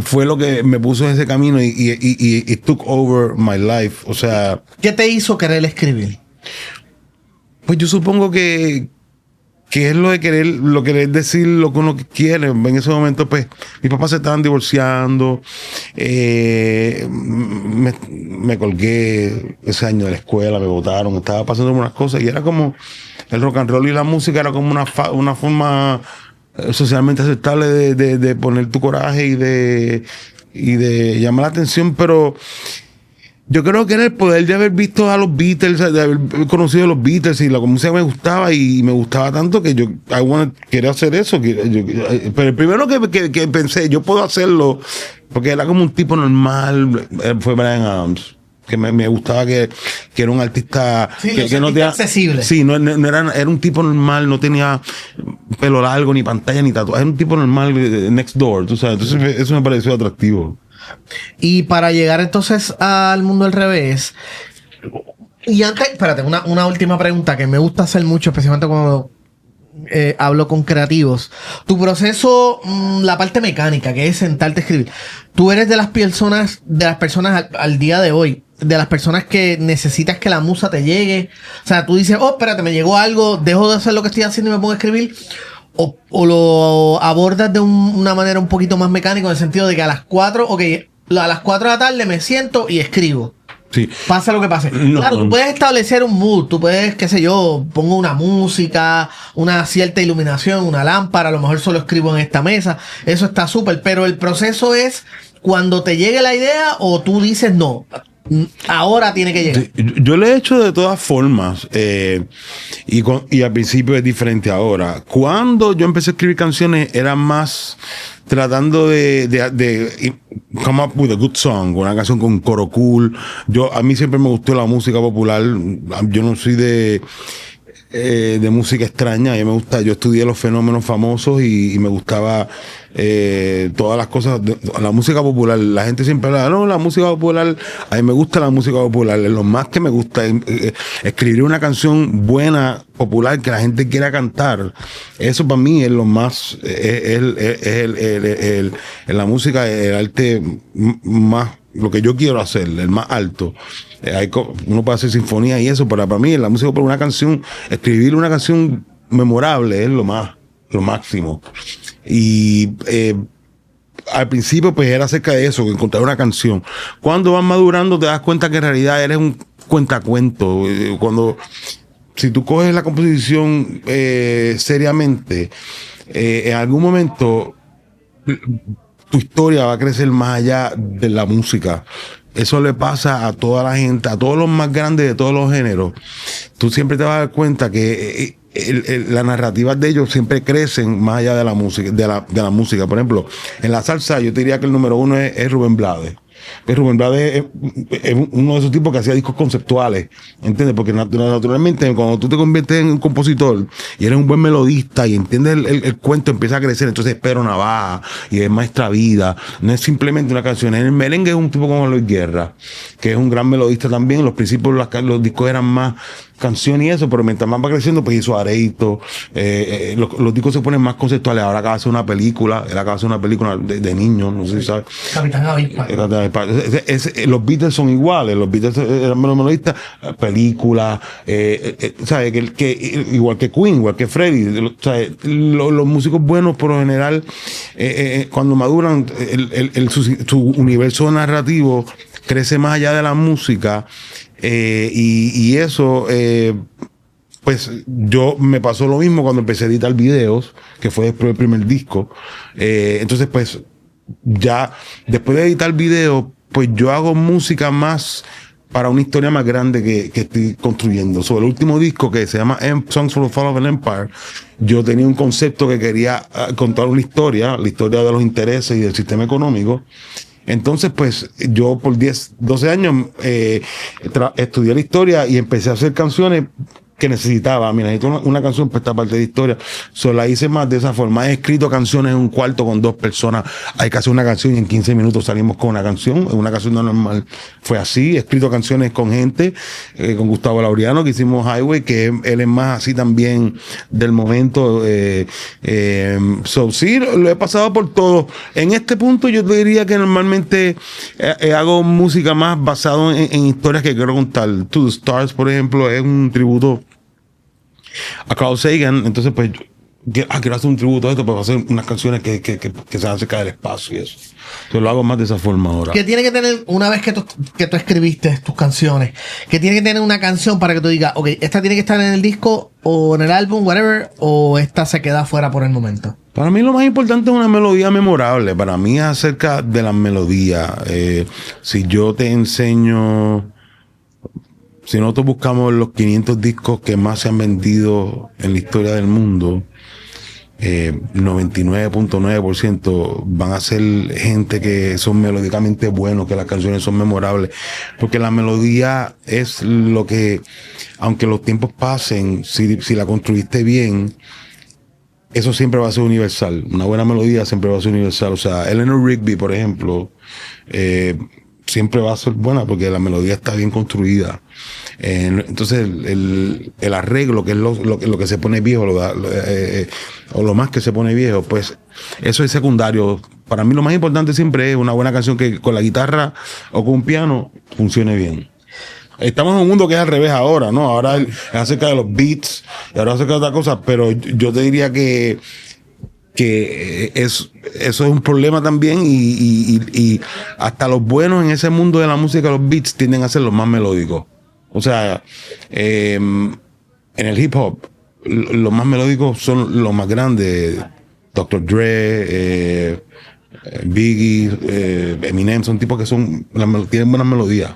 fue lo que me puso en ese camino y it took over my life. O sea, ¿qué te hizo querer escribir? Pues yo supongo que es lo de querer decir lo que uno quiere. En ese momento, pues, mis papás se estaban divorciando, me colgué ese año de la escuela, me botaron, estaba pasando por unas cosas, y era como el rock and roll y la música era como una forma socialmente aceptable de poner tu coraje y de llamar la atención, pero yo creo que era el poder de haber visto a los Beatles, de haber conocido a los Beatles, y la música me gustaba, y me gustaba tanto que yo quería hacer eso. Pero el primero que pensé, yo puedo hacerlo, porque era como un tipo normal, fue Bryan Adams. Que me gustaba que era un artista, sí, que no tenía accesible. Sí, no era un tipo normal, no tenía pelo largo, ni pantalla, ni tatuaje. Era un tipo normal, next door, tú sabes. Entonces eso me pareció atractivo. Y para llegar entonces al Mundo al Revés, y antes, espérate, una última pregunta que me gusta hacer mucho, especialmente cuando hablo con creativos. Tu proceso, la parte mecánica, que es sentarte a escribir. Tú eres de las personas al día de hoy, de las personas que necesitas que la musa te llegue. O sea, tú dices, oh, espérate, me llegó algo, dejo de hacer lo que estoy haciendo y me pongo a escribir. O lo abordas de una manera un poquito más mecánica, en el sentido de que a las 4 de la tarde me siento y escribo. Sí. Pasa lo que pase. No, claro, tú puedes establecer un mood, tú puedes, qué sé yo, pongo una música, una cierta iluminación, una lámpara, a lo mejor solo escribo en esta mesa. Eso está súper, pero el proceso es cuando te llegue la idea, o tú dices no, ahora tiene que llegar. Yo lo he hecho de todas formas, y al principio es diferente ahora. Cuando yo empecé a escribir canciones era más tratando de come up with a good song, una canción con coro cool. A mí siempre me gustó la música popular. Yo no soy de música extraña. A mí me gusta, yo estudié los fenómenos famosos y me gustaba todas las cosas, la música popular. La gente siempre habla, no, la música popular, a mí me gusta la música popular. Lo más que me gusta es escribir una canción buena, popular, que la gente quiera cantar. Eso para mí es lo más, la música, el arte más, lo que yo quiero hacer, el más alto. Uno puede hacer sinfonía y eso, pero para mí la música por una canción, escribir una canción memorable es lo máximo. Y al principio pues era acerca de eso, encontrar una canción. Cuando vas madurando te das cuenta que en realidad eres un cuentacuento. Si tú coges la composición seriamente, en algún momento tu historia va a crecer más allá de la música. Eso le pasa a toda la gente, a todos los más grandes de todos los géneros. Tú siempre te vas a dar cuenta que las narrativas de ellos siempre crecen más allá de la música, de la música. Por ejemplo, en la salsa yo te diría que el número uno es Rubén Blades. Rubén Blades es uno de esos tipos que hacía discos conceptuales, ¿entiendes? Porque naturalmente cuando tú te conviertes en un compositor y eres un buen melodista y entiendes el cuento, empieza a crecer. Entonces es Pedro Navaja y es Maestra Vida, no es simplemente una canción. En el merengue es un tipo como Luis Guerra, que es un gran melodista también. En los principios los discos eran más canción y eso, pero mientras más va creciendo, pues hizo Areito, los discos se ponen más conceptuales. Ahora acaba de hacer una película, él acaba de hacer una película de niños, no sé si sabes. Capitán Avispa. Los Beatles son iguales, los Beatles eran melodistas, películas, ¿sabes? Igual que Queen, igual que Freddie, ¿sabes? Los músicos buenos, por lo general, cuando maduran, su universo narrativo crece más allá de la música. Y eso, pues yo me pasó lo mismo cuando empecé a editar videos, que fue después del primer disco. Entonces, pues ya después de editar videos, pues yo hago música más para una historia más grande que estoy construyendo. Sobre el último disco, que se llama Songs for the Fall of an Empire, yo tenía un concepto que quería contar una historia, la historia de los intereses y del sistema económico. Entonces, pues, yo por 12 años estudié la historia y empecé a hacer canciones que necesitaba. Mira, necesito una canción para esta parte de historia. La hice más de esa forma. He escrito canciones en un cuarto con 2 personas. Hay que hacer una canción y en 15 minutos salimos con una canción. Una canción no normal fue así. He escrito canciones con gente, con Gustavo Laureano, que hicimos Highway, que él es más así también del momento. Sí, lo he pasado por todo. En este punto yo te diría que normalmente hago música más basado en historias que quiero contar. To the Stars, por ejemplo, es un tributo a Carl Sagan. Entonces, pues, quiero hacer un tributo a esto, para hacer unas canciones que sean acerca del espacio y eso. Yo lo hago más de esa forma ahora. ¿Qué tiene que tener, una vez que tú escribiste tus canciones, que tiene que tener una canción para que tú digas, ok, esta tiene que estar en el disco o en el álbum, whatever, o esta se queda fuera por el momento? Para mí lo más importante es una melodía memorable. Para mí es acerca de las melodías. Si yo te enseño... Si nosotros buscamos los 500 discos que más se han vendido en la historia del mundo, 99.9% van a ser gente que son melódicamente buenos, que las canciones son memorables, porque la melodía es lo que, aunque los tiempos pasen, si la construiste bien, eso siempre va a ser universal. Una buena melodía siempre va a ser universal. O sea, Eleanor Rigby, por ejemplo, siempre va a ser buena porque la melodía está bien construida. Entonces el arreglo, que es lo que se pone viejo, o lo más que se pone viejo, pues eso es secundario. Para mí lo más importante siempre es una buena canción que con la guitarra o con un piano funcione bien. Estamos en un mundo que es al revés ahora, ¿no? Ahora es acerca de los beats y ahora acerca de otra cosa, pero yo te diría que eso es un problema también, y hasta los buenos en ese mundo de la música, los beats tienden a ser los más melódicos. O sea, en el hip hop, los más melódicos son los más grandes. Dr. Dre, Biggie, Eminem, son tipos que tienen buenas melodías.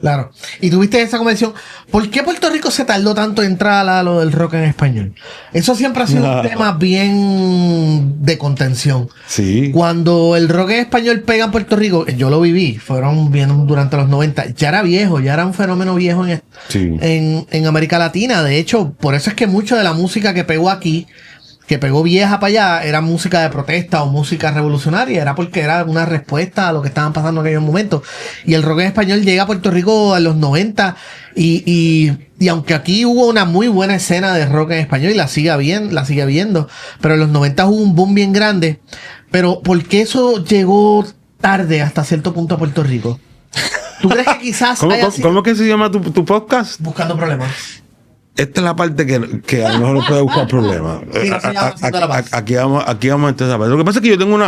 Claro. Y tuviste esa convención. ¿Por qué Puerto Rico se tardó tanto en entrar a lo del rock en español? Eso siempre ha sido un tema bien de contención. Sí. Cuando el rock en español pega en Puerto Rico, yo lo viví, fueron bien durante los 90, ya era viejo, ya era un fenómeno viejo en América Latina. De hecho, por eso es que mucho de la música que pegó aquí, que pegó vieja para allá, era música de protesta o música revolucionaria, era porque era una respuesta a lo que estaban pasando en aquellos momentos. Y el rock en español llega a Puerto Rico a los 90 y aunque aquí hubo una muy buena escena de rock en español y la sigue habiendo, pero en los 90 hubo un boom bien grande. Pero ¿por qué eso llegó tarde hasta cierto punto a Puerto Rico? ¿Tú crees que quizás ¿Cómo que se llama tu podcast? Buscando Problemas? Esta es la parte que a lo mejor no puede buscar problemas. Sí, no se llama Haciendo la Paz. Aquí vamos a entrar esa parte. Lo que pasa es que yo tengo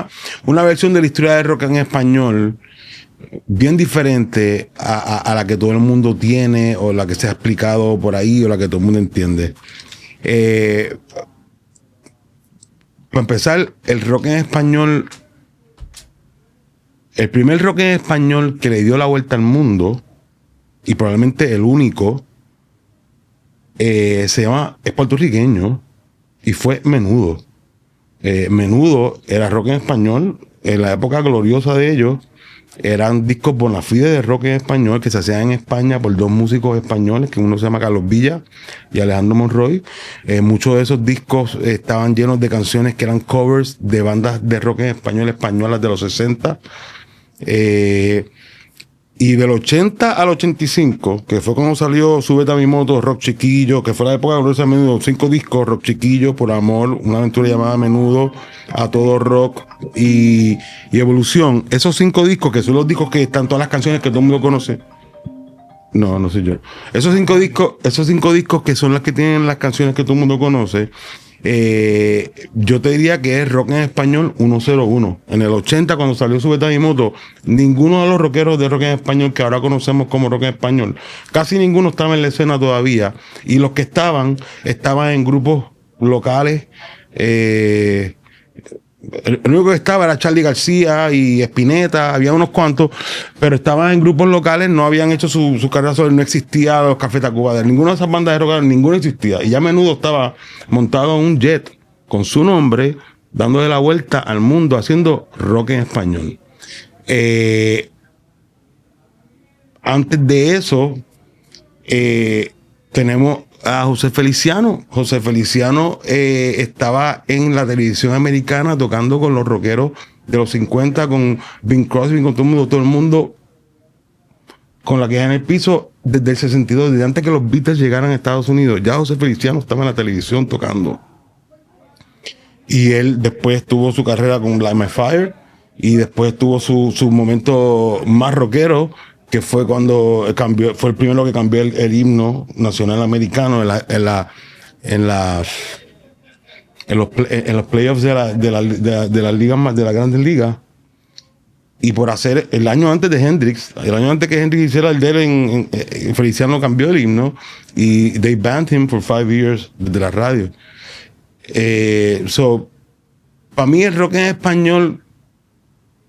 una versión de la historia de rock en español bien diferente a la que todo el mundo tiene o la que se ha explicado por ahí o la que todo el mundo entiende. Para empezar, el rock en español, el primer rock en español que le dio la vuelta al mundo y probablemente el único, es puertorriqueño y fue Menudo. Menudo era rock en español. En la época gloriosa de ellos, eran discos bona fide de rock en español que se hacían en España por dos músicos españoles, que uno se llama Carlos Villa y Alejandro Monroy. Muchos de esos discos estaban llenos de canciones que eran covers de bandas de rock en español españolas de los 60. Y del 80 al 85, que fue cuando salió Súbete a mi moto, Rock Chiquillo, que fue la época de Menudo, 5 discos, Rock Chiquillo, Por Amor, Una aventura llamada Menudo, A Todo Rock y Evolución. Esos 5 discos, que son los discos que están todas las canciones que todo el mundo conoce. No soy yo. Esos cinco discos que son las que tienen las canciones que todo el mundo conoce, yo te diría que es rock en español 101. En el 80, cuando salió Súbete a mi moto, ninguno de los rockeros de rock en español que ahora conocemos como rock en español, casi ninguno estaba en la escena todavía. Y los que estaban en grupos locales. El único que estaba era Charly García y Spinetta, había unos cuantos, pero estaban en grupos locales, no habían hecho su carrera solo, no existía los Café Tacuba, de ninguna de esas bandas de rock, ninguna existía. Y ya Menudo estaba montado en un jet con su nombre, dándole la vuelta al mundo, haciendo rock en español. Antes de eso, tenemos a José Feliciano. José Feliciano estaba en la televisión americana tocando con los rockeros de los 50, con Bing Crosby, con todo el mundo con la queja en el piso desde el 62, desde antes que los Beatles llegaran a Estados Unidos. Ya José Feliciano estaba en la televisión tocando. Y él después tuvo su carrera con Light My Fire y después tuvo su momento más rockero, que fue cuando fue el primero que cambió el himno nacional americano en los playoffs de las ligas, de las grandes ligas. Y por hacer el año antes de Hendrix, el año antes que Hendrix hiciera el de él, Feliciano cambió el himno y they banned him for 5 years de la radio. Para mí el rock en español,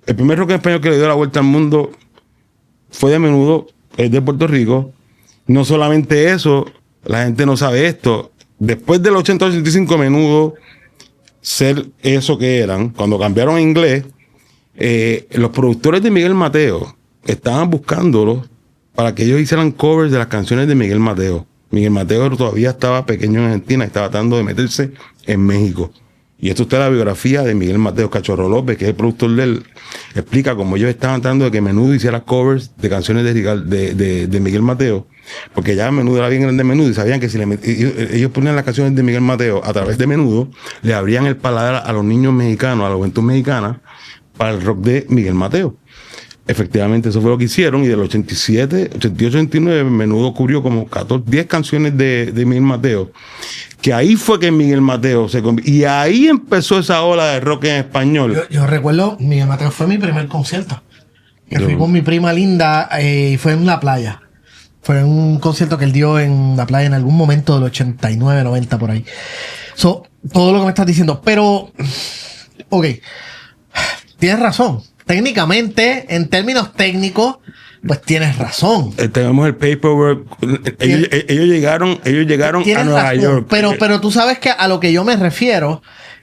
el primer rock en español que le dio la vuelta al mundo fue de Menudo, es de Puerto Rico. No solamente eso, la gente no sabe esto. Después del 80-85, Menudo, ser eso que eran, cuando cambiaron a inglés, los productores de Miguel Mateo estaban buscándolos para que ellos hicieran covers de las canciones de Miguel Mateo. Miguel Mateo todavía estaba pequeño en Argentina y estaba tratando de meterse en México. Y esto está en la biografía de Miguel Mateo. Cachorro López, que es el productor de él, explica cómo ellos estaban tratando de que Menudo hiciera covers de canciones de Miguel Mateo, porque ya Menudo era bien grande Menudo y sabían que si ellos ponían las canciones de Miguel Mateo a través de Menudo, le abrían el paladar a los niños mexicanos, a la juventud mexicana, para el rock de Miguel Mateo. Efectivamente, eso fue lo que hicieron, y del 87, 88, 89, Menudo cubrió como 10 canciones de Miguel Mateo, que ahí fue que Miguel Mateo se convirtió, y ahí empezó esa ola de rock en español. Yo recuerdo, Miguel Mateo fue mi primer concierto, que fui con mi prima linda, y fue en la playa. Fue un concierto que él dio en la playa en algún momento del 89, 90, por ahí. Todo lo que me estás diciendo, pero, ok, tienes razón. Técnicamente, en términos técnicos, pues tienes razón. Tenemos el paperwork. Ellos llegaron a Nueva York. Pero tú sabes que a lo que yo me refiero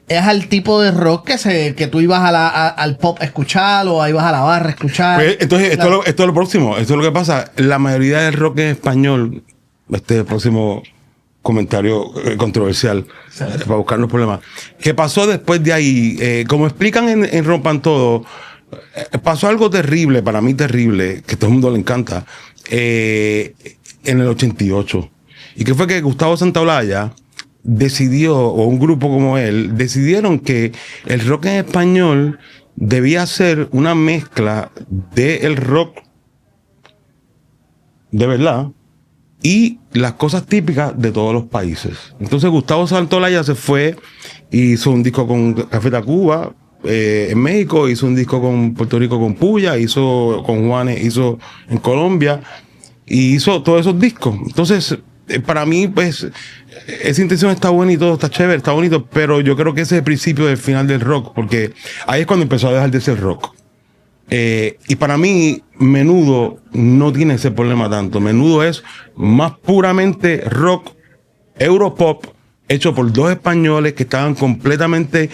es al tipo de rock que tú ibas al pop a escuchar o ibas a la barra a escuchar. Pues, entonces, esto es lo próximo. Esto es lo que pasa. La mayoría del rock en español, este es el próximo comentario controversial para buscar los problemas. ¿Qué pasó después de ahí? Como explican en Rompan Todo, pasó algo terrible, para mí terrible, que a todo el mundo le encanta, en el 88. Y que fue que Gustavo Santaolalla decidió, o un grupo como él, decidieron que el rock en español debía ser una mezcla del rock de verdad y las cosas típicas de todos los países. Entonces Gustavo Santaolalla se fue y hizo un disco con Café Tacuba en México, hizo un disco con Puerto Rico con Puya, hizo con Juanes, hizo en Colombia y hizo todos esos discos. Entonces para mí pues esa intención está buena y todo, está chévere, está bonito, pero yo creo que ese es el principio del final del rock, porque ahí es cuando empezó a dejar de ser rock. Y para mí, Menudo no tiene ese problema tanto. Menudo es más puramente rock, europop, hecho por dos españoles que estaban completamente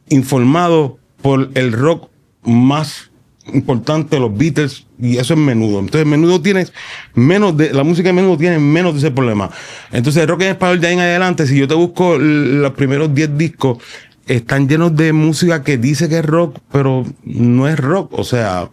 informados por el rock más importante, los Beatles, y eso es Menudo. Entonces Menudo tiene la música de Menudo tiene menos de ese problema. Entonces el rock en español de ahí en adelante, si yo te busco los primeros 10 discos, están llenos de música que dice que es rock, pero no es rock. O sea,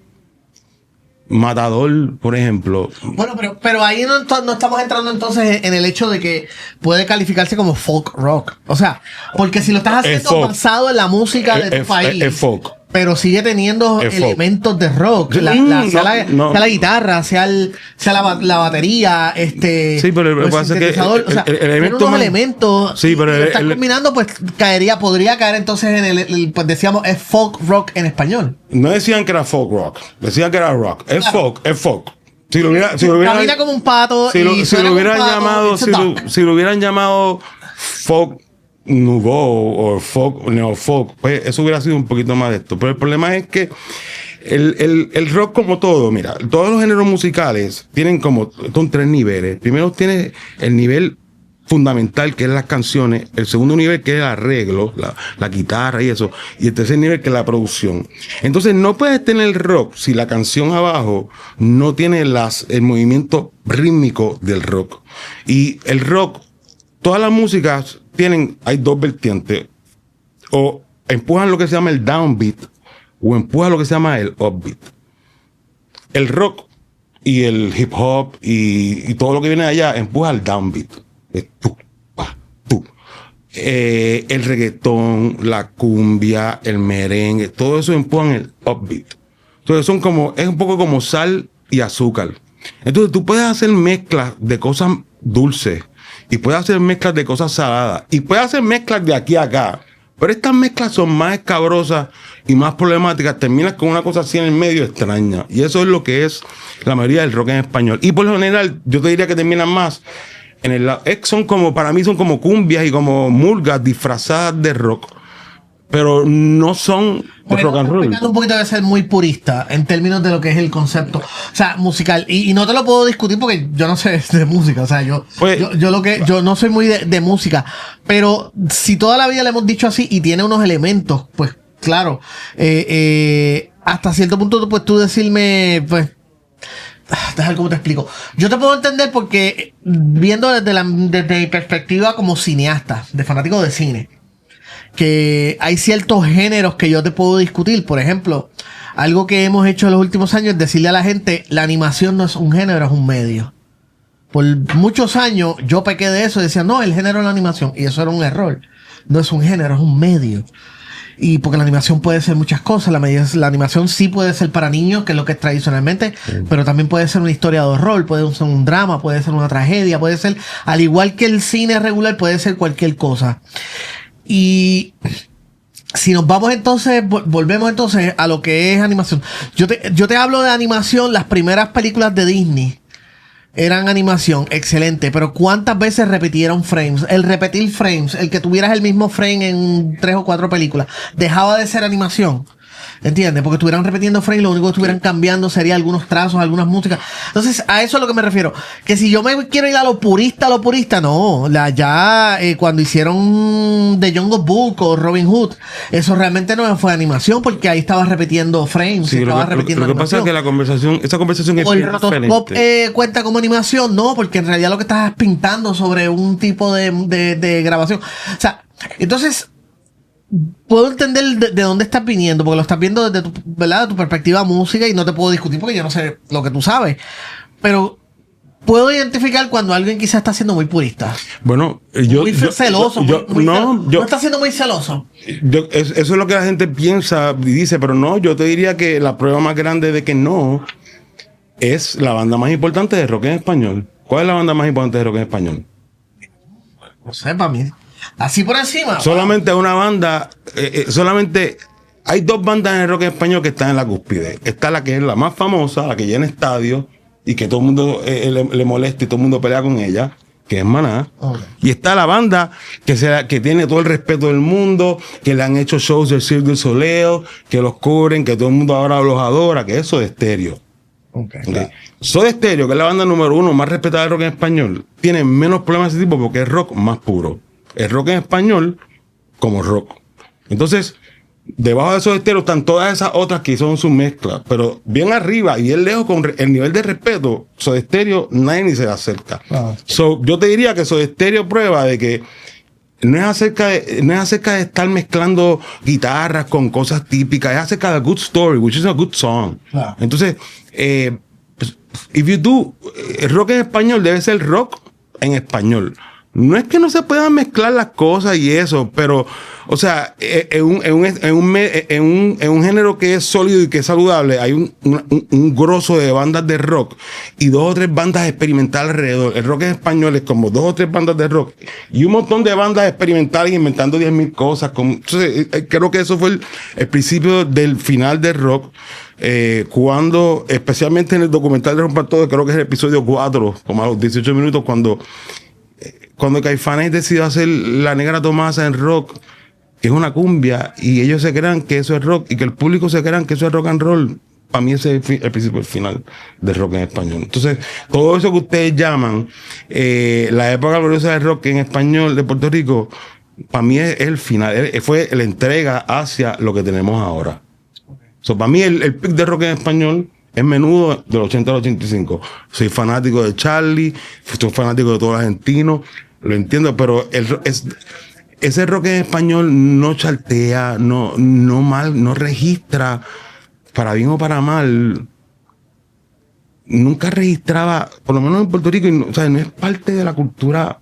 Matador, por ejemplo. Bueno, pero ahí no estamos entrando entonces en el hecho de que puede calificarse como folk rock. O sea, porque si lo estás haciendo basado en la música de tu país, es folk. Pero sigue teniendo elementos de rock. Sea la guitarra, sea la batería, sí, pero lo que pasa es que el elemento elementos. Sí, pero si lo estás combinando, pues podría caer entonces en pues decíamos, es folk rock en español. No decían que era folk rock, decían que era rock. Es folk, es folk. Si lo hubieran camina como un pato. Si lo hubieran llamado folk nouveau o folk, neofolk, pues eso hubiera sido un poquito más de esto. Pero el problema es que el rock, como todo, mira, todos los géneros musicales tienen son 3 niveles. Primero tiene el nivel fundamental, que es las canciones. El segundo nivel, que es el arreglo, la guitarra y eso. Y el tercer nivel, que es la producción. Entonces no puedes tener rock si la canción abajo no tiene el movimiento rítmico del rock. Y el rock, todas las músicas hay 2 vertientes. O empujan lo que se llama el downbeat, o empujan lo que se llama el upbeat. El rock y el hip hop y todo lo que viene de allá empuja el downbeat. Es tú, pa, tú. El reggaetón, la cumbia, el merengue, todo eso empujan el upbeat. Entonces es un poco como sal y azúcar. Entonces tú puedes hacer mezclas de cosas dulces, y puede hacer mezclas de cosas saladas, y puede hacer mezclas de aquí a acá, pero estas mezclas son más escabrosas y más problemáticas. Terminas con una cosa así en el medio extraña, y eso es lo que es la mayoría del rock en español. Y por lo general yo te diría que terminan más para mí son como cumbias y como murgas disfrazadas de rock, pero no son rock and roll. Un poquito de ser muy purista en términos de lo que es el concepto, o sea, musical, y no te lo puedo discutir porque yo no sé de música, o sea, yo no soy muy de música, pero si toda la vida le hemos dicho así y tiene unos elementos, pues claro, hasta cierto punto pues tú decirme, pues déjame cómo te explico. Yo te puedo entender porque viendo desde mi perspectiva como cineasta, de fanático de cine, que hay ciertos géneros que yo te puedo discutir. Por ejemplo, algo que hemos hecho en los últimos años es decirle a la gente, la animación no es un género, es un medio. Por muchos años yo pequé de eso y decía, no, el género es la animación, y eso era un error. No es un género, es un medio. Y porque la animación puede ser muchas cosas. La animación sí puede ser para niños, que es lo que es tradicionalmente, pero también puede ser una historia de horror, puede ser un drama, puede ser una tragedia, puede ser, al igual que el cine regular, puede ser cualquier cosa. Y si nos vamos entonces, volvemos entonces a lo que es animación. Yo te hablo de animación, las primeras películas de Disney eran animación, excelente, pero ¿cuántas veces repitieron frames? El repetir frames, el que tuvieras el mismo frame en 3 o 4 películas, ¿dejaba de ser animación? ¿entiendes? Porque estuvieran repitiendo frames, lo único que estuvieran cambiando sería algunos trazos, algunas músicas. Entonces, a eso es a lo que me refiero. Que si yo me quiero ir a lo purista, no. Cuando hicieron The Jungle Book o Robin Hood, eso realmente no fue animación, porque ahí estaba repitiendo frames. Sí, lo que pasa es que esa conversación es o el diferente. Rotoscope cuenta como animación, no, porque en realidad lo que estás es pintando sobre un tipo de grabación. O sea, entonces puedo entender de dónde estás viniendo, porque lo estás viendo desde tu, ¿verdad? De tu perspectiva música, y no te puedo discutir porque yo no sé lo que tú sabes. Pero puedo identificar cuando alguien quizás está siendo muy purista. Bueno, muy celoso. No está siendo muy celoso. Eso es lo que la gente piensa y dice, pero no, yo te diría que la prueba más grande de que no es la banda más importante de rock en español. ¿Cuál es la banda más importante de rock en español? No sé, para mí. Así por encima. Solamente una banda, solamente hay dos bandas en rock en español que están en la cúspide. Está la que es la más famosa, la que llena estadios y que todo el mundo le molesta y todo el mundo pelea con ella, que es Maná. Okay. Y está la banda que tiene todo el respeto del mundo, que le han hecho shows del Cirque du Soleil, que los cubren, que todo el mundo ahora los adora, que es Soda Stereo. Okay. Claro. Soda Stereo, que es la banda número 1 más respetada de rock en español, tiene menos problemas de ese tipo porque es rock más puro. Es rock en español como rock. Entonces, debajo de Soda Stereo están todas esas otras que son sus mezclas, pero bien arriba y bien lejos con el nivel de respeto, Soda Stereo nadie ni se le acerca. Yo te diría que Soda Stereo prueba de que no es acerca de estar mezclando guitarras con cosas típicas, es acerca de a good story, which is a good song. Entonces, if you do, rock en español debe ser rock en español. No es que no se puedan mezclar las cosas y eso, pero, o sea, en un género que es sólido y que es saludable, hay un grosso de bandas de rock y 2 o 3 bandas experimentales alrededor. El rock en español es como 2 o 3 bandas de rock y un montón de bandas experimentales inventando 10,000 cosas. Entonces, creo que eso fue el principio del final del rock. Cuando, especialmente en el documental de Rompan Todo, creo que es el episodio 4, como a los 18 minutos, cuando Caifanes decidió hacer La Negra Tomasa en rock, que es una cumbia, y ellos se crean que eso es rock, y que el público se crean que eso es rock and roll, para mí ese es el principio, el final del rock en español. Entonces, todo eso que ustedes llaman la época gloriosa del rock en español de Puerto Rico, para mí es el final, fue la entrega hacia lo que tenemos ahora. Para mí el pick de rock en español es Menudo del 80 al 85. Soy fanático de Charlie, soy fanático de todo el argentino, lo entiendo, pero ese rock en español no chartea, no registra, para bien o para mal, nunca registraba, por lo menos en Puerto Rico, no es parte de la cultura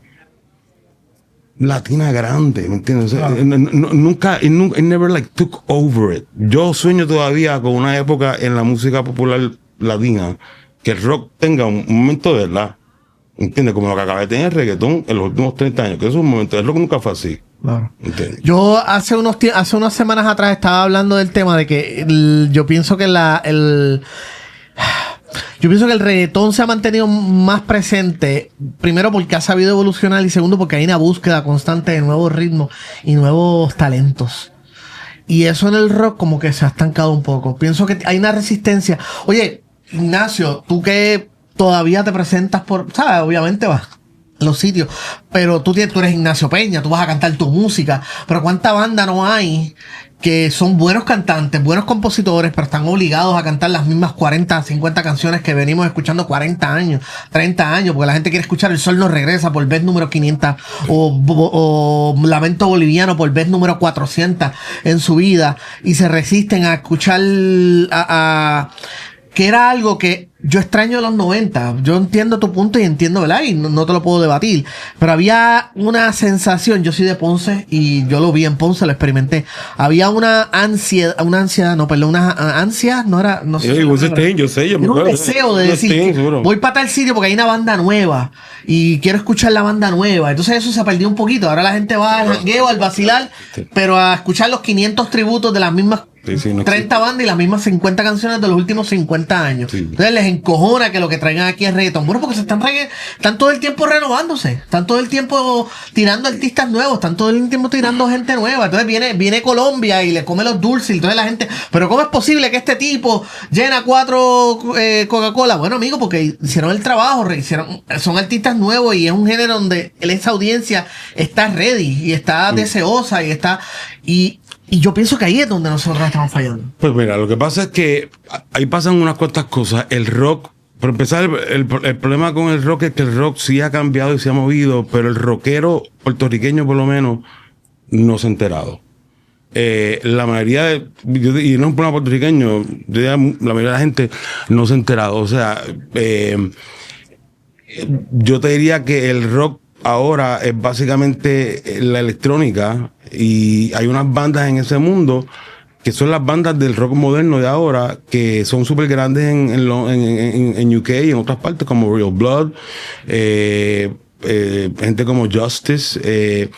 latina grande, ¿me entiendes? Claro. Nunca, it never like took over it. Yo sueño todavía con una época en la música popular latina que el rock tenga un momento de verdad, ¿entiendes? Como lo que acaba de tener el reggaetón en los últimos 30 años, que es un momento, el rock nunca fue así. Claro. Yo hace unas semanas atrás estaba hablando del tema de que yo pienso que yo pienso que el reggaetón se ha mantenido más presente, primero porque ha sabido evolucionar y segundo porque hay una búsqueda constante de nuevos ritmos y nuevos talentos. Y eso en el rock como que se ha estancado un poco. Pienso que hay una resistencia. Oye, Ignacio, tú que todavía te presentas ¿sabes? Obviamente vas a los sitios, pero tú eres Ignacio Peña, tú vas a cantar tu música, pero ¿cuánta banda no hay que son buenos cantantes, buenos compositores, pero están obligados a cantar las mismas 40, 50 canciones que venimos escuchando 40 años, 30 años, porque la gente quiere escuchar El Sol no regresa por vez número 500 o Lamento Boliviano por vez número 400 en su vida y se resisten a escuchar que era algo que yo extraño de los 90. Yo entiendo tu punto y entiendo, ¿verdad? Y no te lo puedo debatir. Pero había una sensación, yo soy de Ponce y yo lo vi en Ponce, lo experimenté. Había una ansia, no sé. Yo sé, un deseo de decir, voy para tal sitio porque hay una banda nueva y quiero escuchar la banda nueva. Entonces eso se perdió un poquito. Ahora la gente va al jangueo, al vacilar, pero a escuchar los 500 tributos de las mismas Sí, no 30 bandas y las mismas 50 canciones de los últimos 50 años. Sí. Entonces les encojona que lo que traigan aquí es reggaetón. Bueno, porque están todo el tiempo renovándose, están todo el tiempo tirando artistas nuevos, están todo el tiempo tirando gente nueva. Entonces viene Colombia y le come los dulces y entonces la gente, pero ¿cómo es posible que este tipo llena 4 Coca-Cola? Bueno, amigo, porque hicieron el trabajo, son artistas nuevos y es un género donde esa audiencia está ready y está deseosa y yo pienso que ahí es donde nosotros estamos fallando. Pues mira, lo que pasa es que ahí pasan unas cuantas cosas. El rock, por empezar, el problema con el rock es que el rock sí ha cambiado y se ha movido, pero el rockero puertorriqueño, por lo menos, no se ha enterado. La mayoría y no es un problema puertorriqueño, la mayoría de la gente no se ha enterado. O sea, yo te diría que el rock ahora es básicamente la electrónica y hay unas bandas en ese mundo que son las bandas del rock moderno de ahora que son súper grandes en UK y en otras partes como Real Blood, gente como Justice,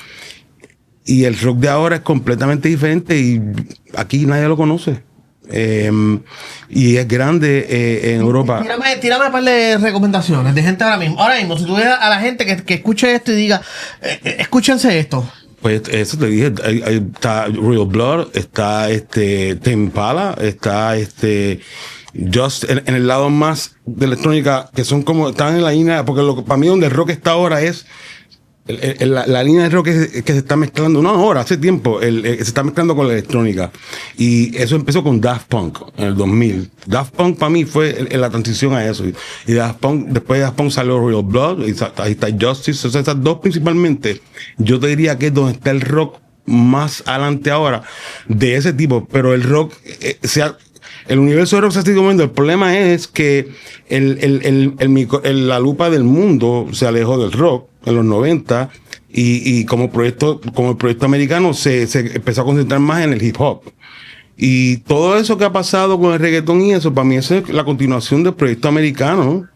y el rock de ahora es completamente diferente y aquí nadie lo conoce. Y es grande en Europa. Tírame un par de recomendaciones de gente ahora mismo, si tú ves a la gente que escuche esto y diga, escúchense esto. Pues eso te dije, ahí está Real Blood, está Tame Impala, está Just en el lado más de electrónica, que son como, están en la línea, porque para mí donde el rock está ahora es la línea de rock que se está mezclando, no ahora, hace tiempo, se está mezclando con la electrónica. Y eso empezó con Daft Punk en el 2000. Daft Punk para mí fue la transición a eso. Y Daft Punk, después de Daft Punk salió Real Blood, y ahí está Justice. O sea, esas dos principalmente, yo te diría que es donde está el rock más adelante ahora, de ese tipo. Pero el rock, el universo de rock se está moviendo. El problema es que la lupa del mundo se alejó del rock en los 90 y como el proyecto americano se empezó a concentrar más en el hip hop. Y todo eso que ha pasado con el reggaetón y eso, para mí eso es la continuación del proyecto americano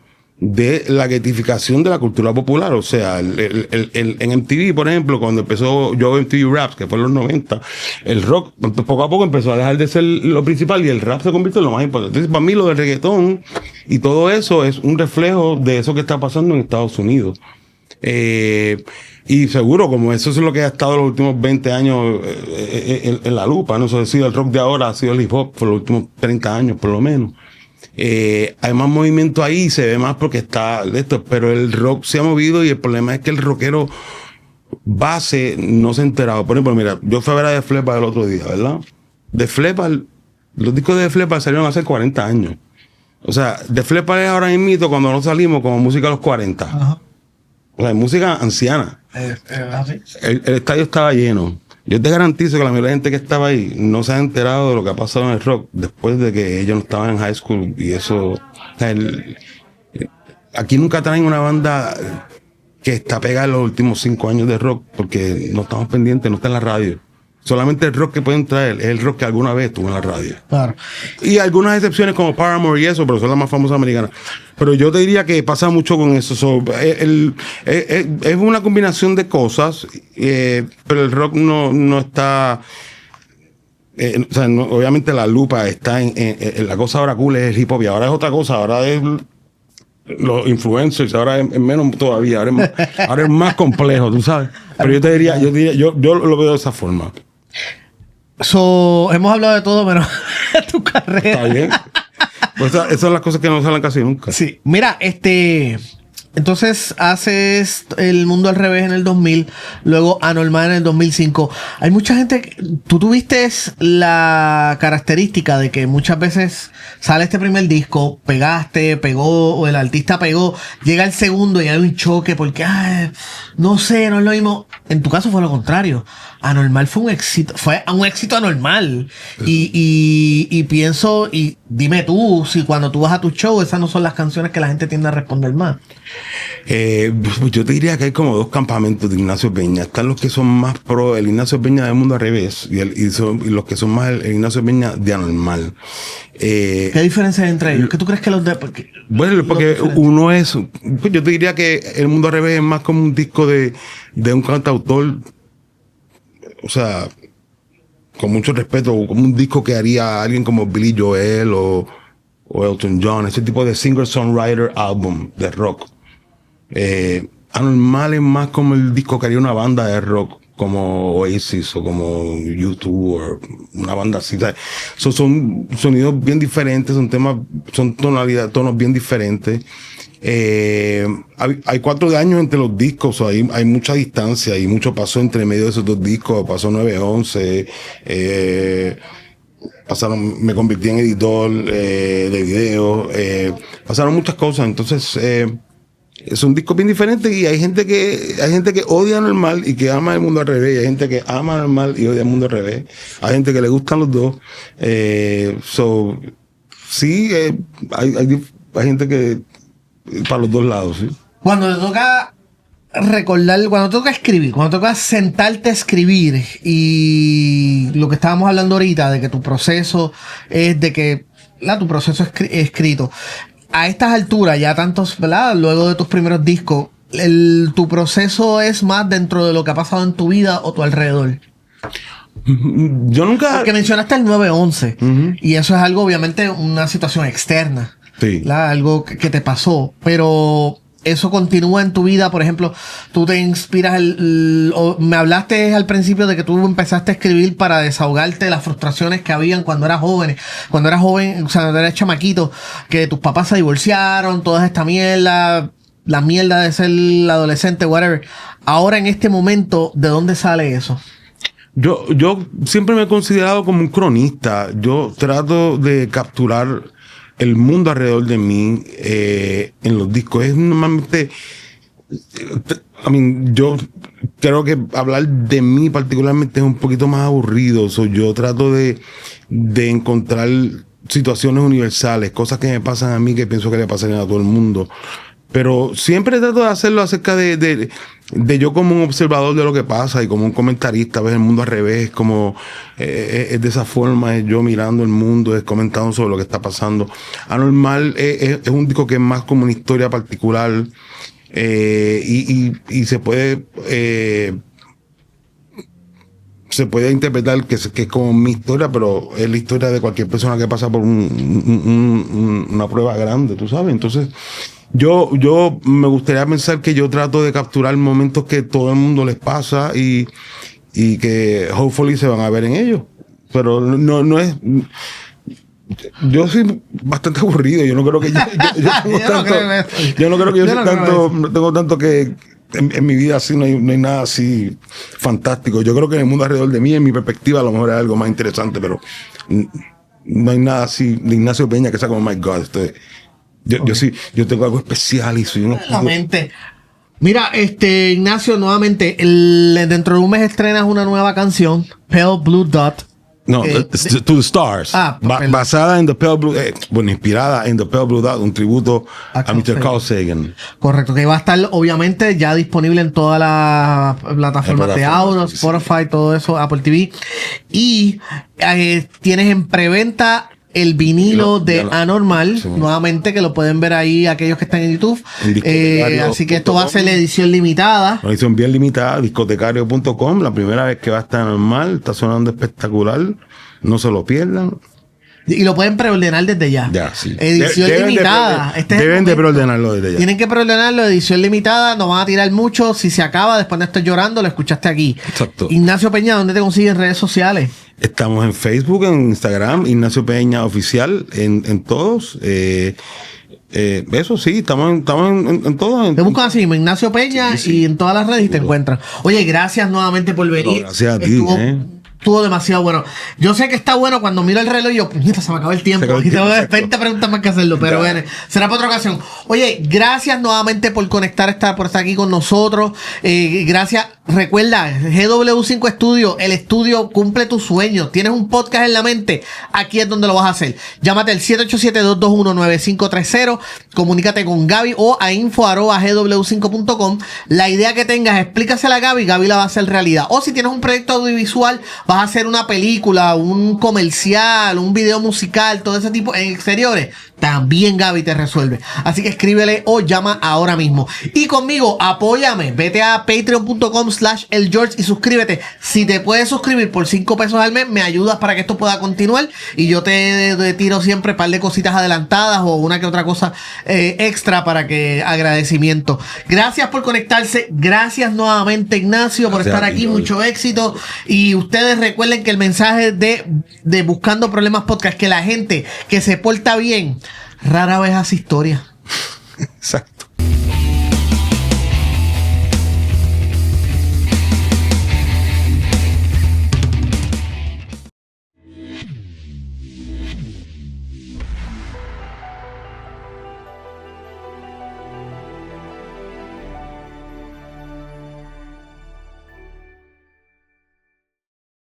de la guetificación de la cultura popular. O sea, en MTV, por ejemplo, cuando empezó MTV Raps, que fue en los 90, el rock poco a poco empezó a dejar de ser lo principal y el rap se convirtió en lo más importante. Entonces, para mí lo del reggaetón y todo eso es un reflejo de eso que está pasando en Estados Unidos. Y seguro, como eso es lo que ha estado los últimos 20 años en la lupa, ¿no? Eso ha sido el rock de ahora, ha sido el hip hop por los últimos 30 años, por lo menos. Hay más movimiento ahí, se ve más porque está esto, pero el rock se ha movido y el problema es que el rockero base no se ha enterado. Por ejemplo, mira, yo fui a ver a Def Leppard el otro día, ¿verdad? Def Leppard, los discos de Def Leppard salieron hace 40 años. O sea, Def Leppard es ahora mismo cuando nos salimos como música a los 40. Ajá. O sea, música anciana. El estadio estaba lleno. Yo te garantizo que la mayoría de la gente que estaba ahí no se ha enterado de lo que ha pasado en el rock después de que ellos no estaban en high school y eso. O sea, aquí nunca traen una banda que está pegada en los últimos 5 años de rock porque no estamos pendientes, no está en la radio. Solamente el rock que pueden traer es el rock que alguna vez estuvo en la radio. Claro. Y algunas excepciones como Paramore y eso, pero son las más famosas americanas. Pero yo te diría que pasa mucho con eso. Es una combinación de cosas, pero el rock no está... o sea, obviamente la lupa está en la cosa ahora cool es el hip hop y ahora es otra cosa, ahora es los influencers, ahora es menos todavía, ahora es más complejo, tú sabes. Pero yo te diría, yo lo veo de esa forma. Hemos hablado de todo, pero tu carrera. Está bien. Pues esas son las cosas que no salen casi nunca. Sí. Mira, entonces haces El Mundo al Revés en el 2000, luego Anormal en el 2005. Hay mucha gente, tú tuviste la característica de que muchas veces sale este primer disco, pegó, o el artista pegó, llega el segundo y hay un choque porque, no sé, no es lo mismo. En tu caso fue lo contrario. Anormal fue un éxito anormal. Y pienso, y dime tú, si cuando tú vas a tu show, esas no son las canciones que la gente tiende a responder más. Yo te diría que hay como dos campamentos de Ignacio Peña. Están los que son más pro el Ignacio Peña del Mundo al Revés y los que son más el Ignacio Peña de Anormal. ¿Qué diferencia hay entre ellos? ¿Qué tú crees que los de...? Bueno, porque uno es... Pues yo te diría que El Mundo al Revés es más como un disco de un cantautor, o sea, con mucho respeto, como un disco que haría alguien como Billy Joel o Elton John, ese tipo de singer-songwriter album de rock. Anormal es más como el disco que haría una banda de rock, como Oasis o como U2 o una banda así. Son sonidos bien diferentes, son tonos bien diferentes. Hay 4 años entre los discos, hay mucha distancia y mucho pasó entre medio de esos 2 discos. Pasó 9/11, me convertí en editor de video, pasaron muchas cosas. Entonces son discos bien diferentes y hay gente que odia Anormal y que ama el mundo al revés, y hay gente que ama Anormal y odia el mundo al revés, hay gente que le gustan los dos. Sí, hay gente que para los dos lados, sí. Cuando te toca recordar, cuando te toca escribir, cuando te toca sentarte a escribir, y lo que estábamos hablando ahorita, de que tu proceso es de que, tu proceso escrito, a estas alturas, ya tantos, ¿verdad? Luego de tus primeros discos, tu proceso es más dentro de lo que ha pasado en tu vida o tu alrededor. Yo nunca... Porque mencionaste el 9/11, y eso es algo, obviamente, una situación externa. Sí. Algo que te pasó, pero eso continúa en tu vida. Por ejemplo, tú te inspiras, me hablaste al principio de que tú empezaste a escribir para desahogarte de las frustraciones que habían cuando eras joven, o sea, cuando eras chamaquito, que tus papás se divorciaron, toda esta mierda, la mierda de ser adolescente, whatever. Ahora, en este momento, ¿de dónde sale eso? Yo siempre me he considerado como un cronista. Yo trato de capturar el mundo alrededor de mí en los discos. Es normalmente, yo creo que hablar de mí particularmente es un poquito más aburrido. Yo trato de encontrar situaciones universales, cosas que me pasan a mí que pienso que le pasarían a todo el mundo. Pero siempre trato de hacerlo acerca de yo como un observador de lo que pasa y como un comentarista, ves el mundo al revés, como es de esa forma, es yo mirando el mundo, es comentando sobre lo que está pasando. Anormal es un disco que es más como una historia particular, y se puede interpretar que es como mi historia, pero es la historia de cualquier persona que pasa por una prueba grande, tú sabes. Entonces, yo me gustaría pensar que yo trato de capturar momentos que todo el mundo les pasa y que hopefully se van a ver en ellos. Pero no es... Yo soy bastante aburrido. Yo no creo que no tengo tanto que... En mi vida así no hay nada así fantástico. Yo creo que en el mundo alrededor de mí, en mi perspectiva, a lo mejor hay algo más interesante, pero no hay nada así de Ignacio Peña que sea como, my God, yo tengo algo especial y soy la mente. Mira, Ignacio, nuevamente, dentro de un mes estrenas una nueva canción, Pale Blue Dot. No, To the Stars. Basada en The Pale Blue, inspirada en The Pale Blue Dot, un tributo a Mr. Carl Sagan. Correcto, que va a estar obviamente ya disponible en todas las plataformas de audio, Spotify, todo eso, Apple TV. Y tienes en preventa el vinilo de Anormal, sí, nuevamente, que lo pueden ver ahí aquellos que están en YouTube. Así que esto va a ser la edición limitada. Una edición bien limitada, discotecario.com, la primera vez que va a estar Anormal, está sonando espectacular, no se lo pierdan. Y lo pueden preordenar desde ya. Ya, sí. Edición limitada. Deben de preordenarlo desde ya. Tienen que preordenarlo, edición limitada. No van a tirar mucho. Si se acaba, después de estar llorando, lo escuchaste aquí. Exacto. Ignacio Peña, ¿dónde te consigues en redes sociales? Estamos en Facebook, en Instagram, Ignacio Peña Oficial, en todos. Eso sí, estamos en todo. Te buscan así, Ignacio Peña, sí. Y en todas las redes y te encuentran. Oye, gracias nuevamente por venir. No, gracias a ti. Estuvo demasiado bueno. Yo sé que está bueno cuando miro el reloj y yo, puñeta, se me acabó el tiempo. Y tengo 20 preguntas más que hacerlo, pero bueno, será para otra ocasión. Oye, gracias nuevamente por por estar aquí con nosotros. Gracias. Recuerda, GW5 Studio, el estudio cumple tus sueños. Tienes un podcast en la mente, aquí es donde lo vas a hacer. Llámate al 787-221-9530. Comunícate con Gaby o a info@gw5.com. La idea que tengas, explícasela a Gaby, Gaby la va a hacer realidad. O si tienes un proyecto audiovisual, vas a hacer una película, un comercial, un video musical, todo ese tipo en exteriores, también Gaby te resuelve. Así que escríbele o llama ahora mismo. Y conmigo, apóyame. Vete a patreon.com/elgeorge y suscríbete. Si te puedes suscribir por $5 al mes, me ayudas para que esto pueda continuar. Y yo te tiro siempre un par de cositas adelantadas o una que otra cosa extra para que agradecimiento. Gracias por conectarse. Gracias nuevamente, Ignacio, por estar aquí. Mucho éxito. Y ustedes recuerden que el mensaje de Buscando Problemas Podcast, que la gente que se porta bien rara vez hace historia. Exacto.